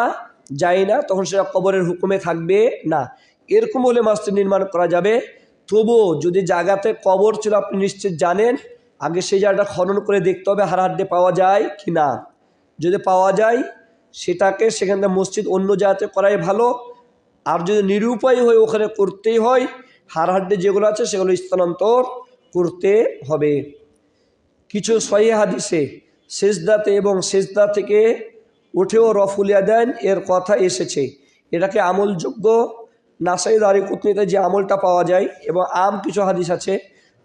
যায় না, তখন সেটা কবরের হুকুমে থাকবে না। এরকম হলে মসজিদ নির্মাণ করা যাবে। তবুও যদি জায়গাতে কবর ছিল আপনি নিশ্চিত জানেন, আগে সেই জায়গাটা খনন করে দেখতে হবে হাড়হাড্ডি পাওয়া যায় কি না। যদি পাওয়া যায় সেটাকে সেখান থেকে মসজিদ অন্য জায়গাতে করাই ভালো। আর যদি নিরুপায় হয়ে ওখানে করতেই হয়, হাড়হাড্ডি যেগুলো আছে সেগুলো স্থানান্তর করতে হবে। কিছু সহিহ হাদিসে সেজদাতে এবং সেজদা থেকে উঠেও রফুল ইয়াদাইন এর কথা এসেছে। এটাকে আমলযোগ্য নাসাই দারিকুতনিতে যে আমলটা পাওয়া যায়, এবং কিছু হাদিস আছে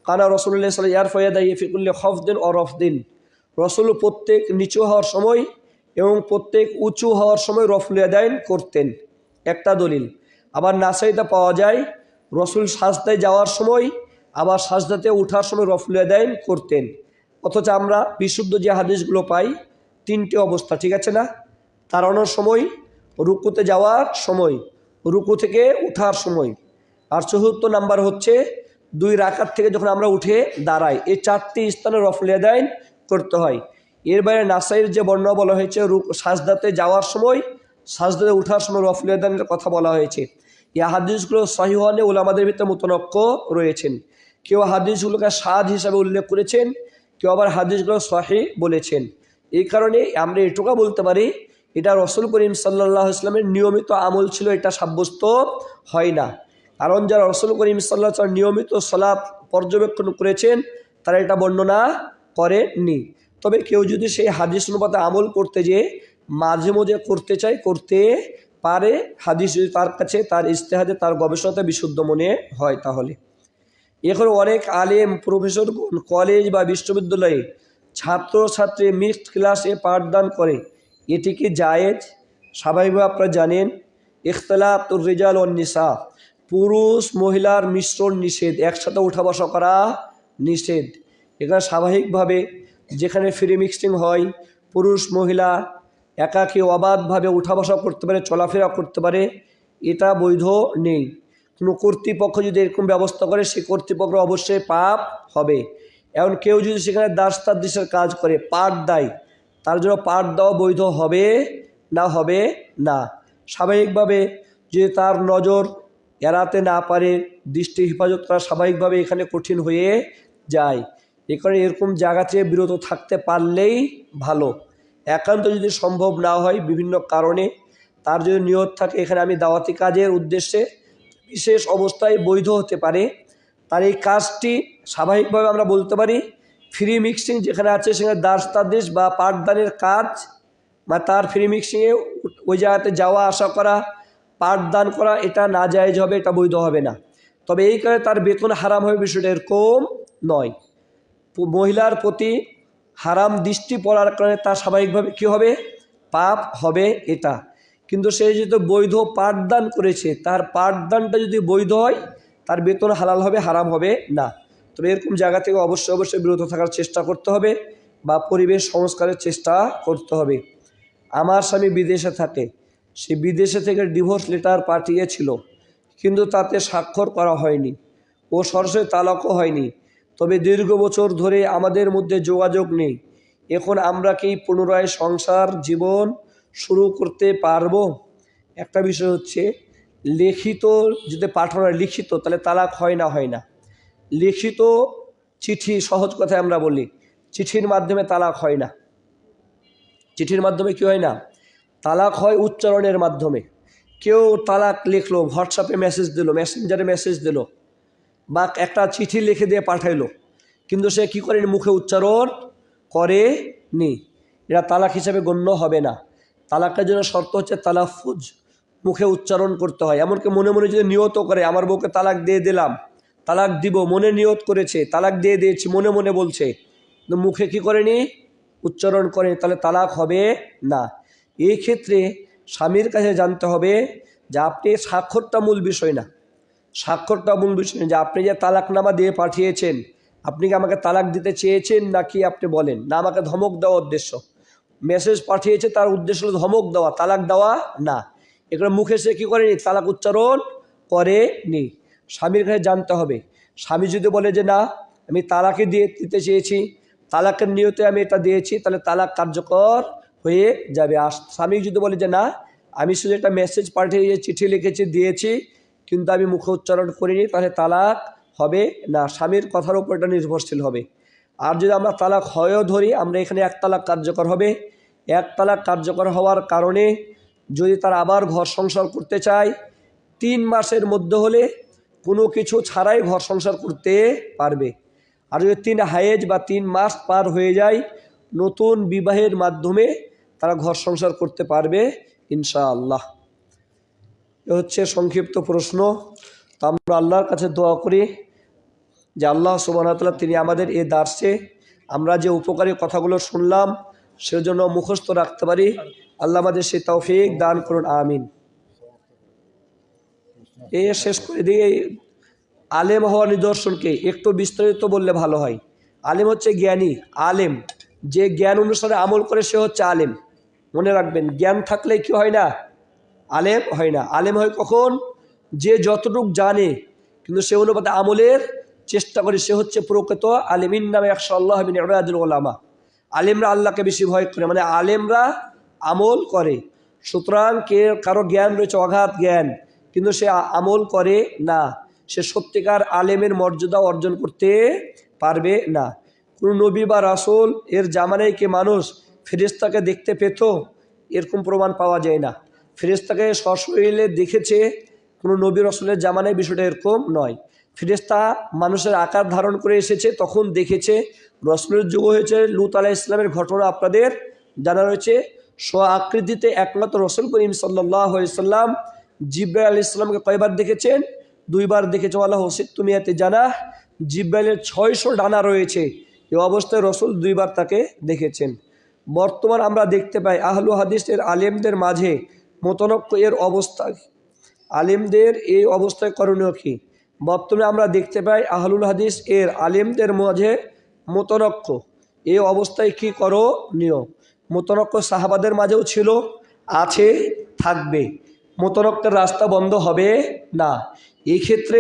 কানা রসুল্লাহ সাল্লাল্লাহু ইয়ারফা ইয়াদাইহি ফি কুল্লি খাফদিন ও রফদিন, রসুল প্রত্যেক নিচু হওয়ার সময় এবং প্রত্যেক উঁচু হওয়ার সময় রফুল ইয়াদাইন করতেন, একটা দলিল। আবার নাসাইতে পাওয়া যায় রসুল সাজদায় যাওয়ার সময় আবার সাজদাতে ওঠার সময় রফুল ইয়াদাইন করতেন। অথচ আমরা বিশুদ্ধ যে হাদিসগুলো পাই তিনটি অবস্থা, ঠিক আছে না? দাঁড়ানোর সময়, রুকুতে যাওয়ার সময়, রুকু থেকে উঠার সময়, আর চতুর্থ নাম্বার হচ্ছে 2 রাকাত থেকে যখন আমরা উঠে দাঁড়াই। এই 4টি স্থানে রফুল ইয়াদাইন করতে হয়। এর বাইরে নাসাইয়ের যে বর্ণনা বলা হয়েছে সাজদাতে যাওয়ার সময়, সাজদাতে উঠার সময় রফুল ইয়াদাইনের কথা বলা হয়েছে। এই হাদিসগুলো সহিহ হলে উলামাদের ভিতরে মুতনক্ক রয়েছেন। কেউ হাদিসগুলোকে সাদ হিসাবে উল্লেখ করেছেন, কেউ আবার হাদিসগুলো সহিহ বলেছেন। এই কারণে আমরা এটুকু বলতে পারি এটা রসুল করিম সাল্লাল্লাহু আলাইহি ওয়াসাল্লামের নিয়মিত আমল ছিল, এটা সাব্যস্ত হয় না। কারণ যারা রসুল করিম সাল্লাল্লাহু আলাইহি ওয়াসাল্লাম নিয়মিত সালাত পর্যবেক্ষণ করেছেন তারা এটা বর্ণনা করেননি। তবে কেউ যদি সেই হাদিস অনুপাতে আমল করতে যেয়ে মাঝে মাঝে করতে চায়, করতে পারে, হাদিস যদি তার কাছে তার ইজতিহাদে তার গবেষণাতে বিশুদ্ধ মনে হয়। তাহলে এখন অনেক আলেম প্রফেসর কলেজ বা বিশ্ববিদ্যালয়ে ছাত্রছাত্রী মিক্সড ক্লাসে পাঠদান করে, এটি কি জায়েজ? স্বাভাবিকভাবে আপনারা জানেন ইখতিলাতুর রিজাল ওয়ান নিসা, পুরুষ মহিলার মিশ্রণ নিষেধ, একসাথে উঠা বসা করা নিষেধ। এখানে স্বাভাবিকভাবে যেখানে ফ্রি মিক্সিং হয়, পুরুষ মহিলা একাকী অবাধভাবে উঠা বসা করতে পারে, চলাফেরা করতে পারে, এটা বৈধ নেই। কোনো কর্তৃপক্ষ যদি এরকম ব্যবস্থা করে সেই কর্তৃপক্ষ অবশ্যই পাপ হবে। এখন কেউ যদি সেখানে দাসতাদৃশের কাজ করে, পাঠ দেয়, তার জন্য পাঠ দেওয়া বৈধ হবে না? হবে না। স্বাভাবিকভাবে যদি তার নজর এড়াতে না পারে, দৃষ্টি হেফাজত করা স্বাভাবিকভাবে এখানে কঠিন হয়ে যায়। এ কারণে এরকম জায়গা থেকে বিরত থাকতে পারলেই ভালো। একান্ত যদি সম্ভব না হয় বিভিন্ন কারণে, তার যদি নিয়ত থাকে এখানে আমি দাওয়াতি কাজের উদ্দেশ্যে, বিশেষ অবস্থায় বৈধ হতে পারে। তার এই কাজটি স্বাভাবিকভাবে আমরা বলতে পারি ফ্রি মিক্সিং যেখানে আছে সেখানে দাসতাদেশ বা পাঠদানের কাজ, বা তার ফ্রি মিক্সিংয়ে ওই জায়গাতে যাওয়া আসা করা, পাঠদান করা, এটা না জায়েজ হবে, এটা বৈধ হবে না। তবে এই কারণে তার বেতন হারাম হবে বিষয়টা এরকম নয়। মহিলার প্রতি হারাম দৃষ্টি পড়ার কারণে তার স্বাভাবিকভাবে কী হবে? পাপ হবে এটা। কিন্তু সে যেহেতু বৈধ পাঠদান করেছে, তার পাঠদানটা যদি বৈধ হয় তার বেতন হালাল হবে, হারাম হবে না। তবে এরকম জায়গা থেকে অবশ্যই বিরত থাকার চেষ্টা করতে হবে বা পরিবেশ সংস্কারের চেষ্টা করতে হবে। আমার স্বামী বিদেশে থাকে, সে বিদেশে থেকে ডিভোর্স লেটার পাঠিয়েছিল, কিন্তু তাতে স্বাক্ষর করা হয়নি ও সরাসরি তালাকও হয়নি। তবে দীর্ঘ বছর ধরে আমাদের মধ্যে যোগাযোগ নেই। এখন আমরা কি পুনরায় সংসার জীবন শুরু করতে পারবো? একটা বিষয় হচ্ছে লিখিত যদি পাঠানো হয় লিখিত, তাহলে তালাক হয় না। লিখিত চিঠি, সহজ কথায় আমরা বলি, চিঠির মাধ্যমে তালাক হয় না। চিঠির মাধ্যমে কি হয় না? তালাক হয় উচ্চারণের মাধ্যমে। কেউ তালাক লিখলো, হোয়াটসঅ্যাপে মেসেজ দিল, মেসেঞ্জারে মেসেজ দিল, বা একটা চিঠি লিখে দিয়ে পাঠাইলো, কিন্তু সে কী করেনি? মুখে উচ্চারণ করেনি। এটা তালাক হিসাবে গণ্য হবে না। তালাকের জন্য শর্ত হচ্ছে তালাফুজ, মুখে উচ্চারণ করতে হয়। এমনকি মনে মনে যদি নিয়ত করে আমার বউকে তালাক দিয়ে দিলাম, তালাক দিব, মনে নিয়ত করেছে, তালাক দিয়ে দিয়েছি মনে মনে বলছে, কিন্তু মুখে কি করেনি? উচ্চারণ করেনি, তাহলে তালাক হবে না। এই ক্ষেত্রে স্বামীর কাছে জানতে হবে যে আপনি স্বাক্ষরটা মূল বিষয় না, স্বাক্ষরটা মূল বিষয় না, যে আপনি যে তালাকনামা দিয়ে পাঠিয়েছেন, আপনি কি আমাকে তালাক দিতে চেয়েছেন নাকি আপনি বলেন না আমাকে ধমক দেওয়া উদ্দেশ্য? মেসেজ পাঠিয়েছে তার উদ্দেশ্য হলো ধমক দেওয়া, তালাক দেওয়া না। এগুলো মুখে সে কী করেনি? তালাক উচ্চারণ করেনি। স্বামীর কাছে জানতে হবে। স্বামী যদি বলে যে না আমি তালাকে দিতে চেয়েছি, তালাকের নিয়তে আমি এটা দিয়েছি, তাহলে তালাক কার্যকর হয়ে যাবে। আর স্বামী যদি বলে যে না, আমি শুধু একটা মেসেজ পাঠিয়ে চিঠি লিখেছি দিয়েছি, কিন্তু আমি মুখে উচ্চারণ করিনি, তাহলে তালাক হবে না। স্বামীর কথার উপর এটা নির্ভরশীল হবে। আর যদি আমরা তালাক হয়েও ধরি, আমরা এখানে এক তালাক কার্যকর হবে। এক তালাক কার্যকর হওয়ার কারণে যদি তারা আবার ঘর সংসার করতে চায়, 3 মাসের মধ্যে হলে কোনো কিছু ছাড়াই ঘর সংসার করতে পারবে। আর যদি 3 হায়েজ বা 3 মাস পার হয়ে যায়, নতুন বিবাহের মাধ্যমে তারা ঘর সংসার করতে পারবে ইনশাআল্লাহ। এ হচ্ছে সংক্ষিপ্ত প্রশ্ন। তো আমরা আল্লাহর কাছে দোয়া করি যে আল্লাহ সুবহানাহু ওয়া তাআলা তিনি আমাদের এই দার্সে আমরা যে উপকারী কথাগুলো শুনলাম সেজন্য মুখস্থ রাখতে পারি। আল্লাহ আমাদের সেই তৌফিক দান করুন, আমিন। শেষ করে দিয়ে আলেম হওয়ার নিদর্শনকে একটু বিস্তারিত বললে ভালো হয়। আলেম হচ্ছে জ্ঞানী। আলেম যে জ্ঞান অনুসারে আমল করে সে হচ্ছে আলেম। মনে রাখবেন, জ্ঞান থাকলে কি হয় না? আলেম হয় না। আলেম হয় কখন? যে যতটুক জানে কিন্তু সে অনুপাতে আমলের চেষ্টা করে, সে হচ্ছে প্রকৃত আলেমিন নামে একশাল্লাহ বিন ইবাদুল উলামা। আলেমরা আল্লাহকে বেশি ভয় করে, মানে আলেমরা আমল করে। সুতরাং কারো জ্ঞান রয়েছে অগাধ জ্ঞান, কিন্তু সে আমল করে না, সে সত্যিকার আলেমের মর্যাদা অর্জন করতে পারবে না। কোনো নবী বা রাসূল এর জামানায় কি মানুষ ফেরেশতাকে দেখতে পেত? এরকম প্রমাণ পাওয়া যায় না। ফেরেশতাকে সশরীরে দেখেছে কোনো নবী রাসূলের জামানায়, বিষয়টা এরকম নয়। ফেরেশতা মানুষের আকার ধারণ করে এসেছে, তখন দেখেছে। রাসূলের যুগ হয়েছে, লূত আলাইহিস সালামের ঘটনা আপনাদের জানা রয়েছে। স্ব আকৃতিতে একমাত্র রাসূল করিম সাল্লাল্লাহু আলাইহি সাল্লাম জিবরাইল আলাইহিস সালামকে কয়বার দেখেছেন? 2 বার দেখেছে। ওয়ালা হোসিদ তুমিয়াতে জানা, জিবরাইলের 600 ডানা রয়েছে। এই অবস্থায় রাসূল 2 বার তাকে দেখেছেন। বর্তমান আমরা দেখতে পাই আহলু হাদিসের আলেমদের মাঝে মতনক্য এর অবস্থা। আলেমদের এই অবস্থায় করণীয় কি? বর্তমানে আমরা দেখতে পাই আহলুল হাদিস এর আলেমদের মাঝে মতনক্য এই অবস্থায় কি করণীয়? মতনক্য সাহাবাদের মাঝেও ছিল, আছে, থাকবে। মতনক্যের রাস্তা বন্ধ হবে না। এই ক্ষেত্রে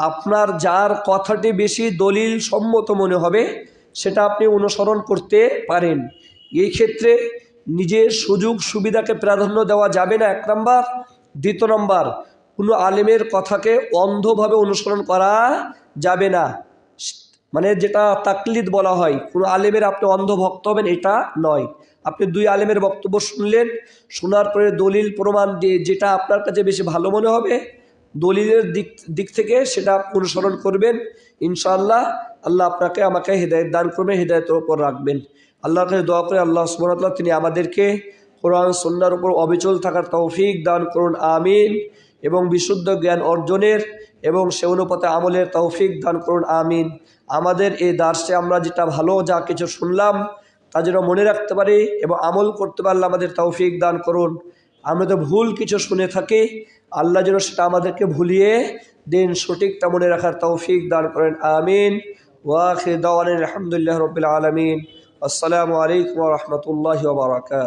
আপনার যার কথাটি বেশি দলিল সম্মত মনে হবে সেটা আপনি অনুসরণ করতে পারেন। এই ক্ষেত্রে নিজের সুযোগ সুবিধাকে প্রাধান্য দেওয়া যাবে না, 1 নম্বর। 2 নম্বর, কোনো আলেমের কথাকে অন্ধভাবে অনুসরণ করা যাবে না, মানে যেটা তাকলিদ বলা হয়। কোনো আলেমের আপনি অন্ধ ভক্ত হবেন এটা নয়। আপনি 2 আলেমের বক্তব্য শুনলেন, শোনার পরে দলিল প্রমাণ দিয়ে যেটা আপনার কাছে বেশি ভালো মনে হবে দলিলের দিক থেকে সেটা অনুসরণ করবেন। ইনশাআল্লাহ আল্লাহ আপনাকে আমাকে হেদায়েত দান করবেন, হেদায়েতের উপর রাখবেন। আল্লাহর কাছে দোয়া করে আল্লাহ সুবহানাহু ওয়া তাআলা তিনি আমাদেরকে কোরআন সুন্নাহর উপর অবিচল থাকার তৌফিক দান করুন, আমিন। এবং বিশুদ্ধ জ্ঞান অর্জনের এবং সে অনুপাতে আমলের তৌফিক দান করুন, আমিন। আমাদের এই দার্সে আমরা যেটা ভালো যা কিছু শুনলাম তা যেন মনে রাখতে পারি এবং আমল করতে পারলে আমাদের তৌফিক দান করুন। আমরা তো ভুল কিছু শুনে থাকি, আল্লাহ যেন সেটা আমাদেরকে ভুলিয়ে দিন, সঠিকটা মনে রাখার তৌফিক দান করেন, আমিন। ওয়া আখিরু দাওয়ানা আলহামদুলিল্লাহি রাব্বিল আলামিন। আসসালামু আলাইকুম ওয়া রাহমাতুল্লাহি ওয়া বারাকাতুহু।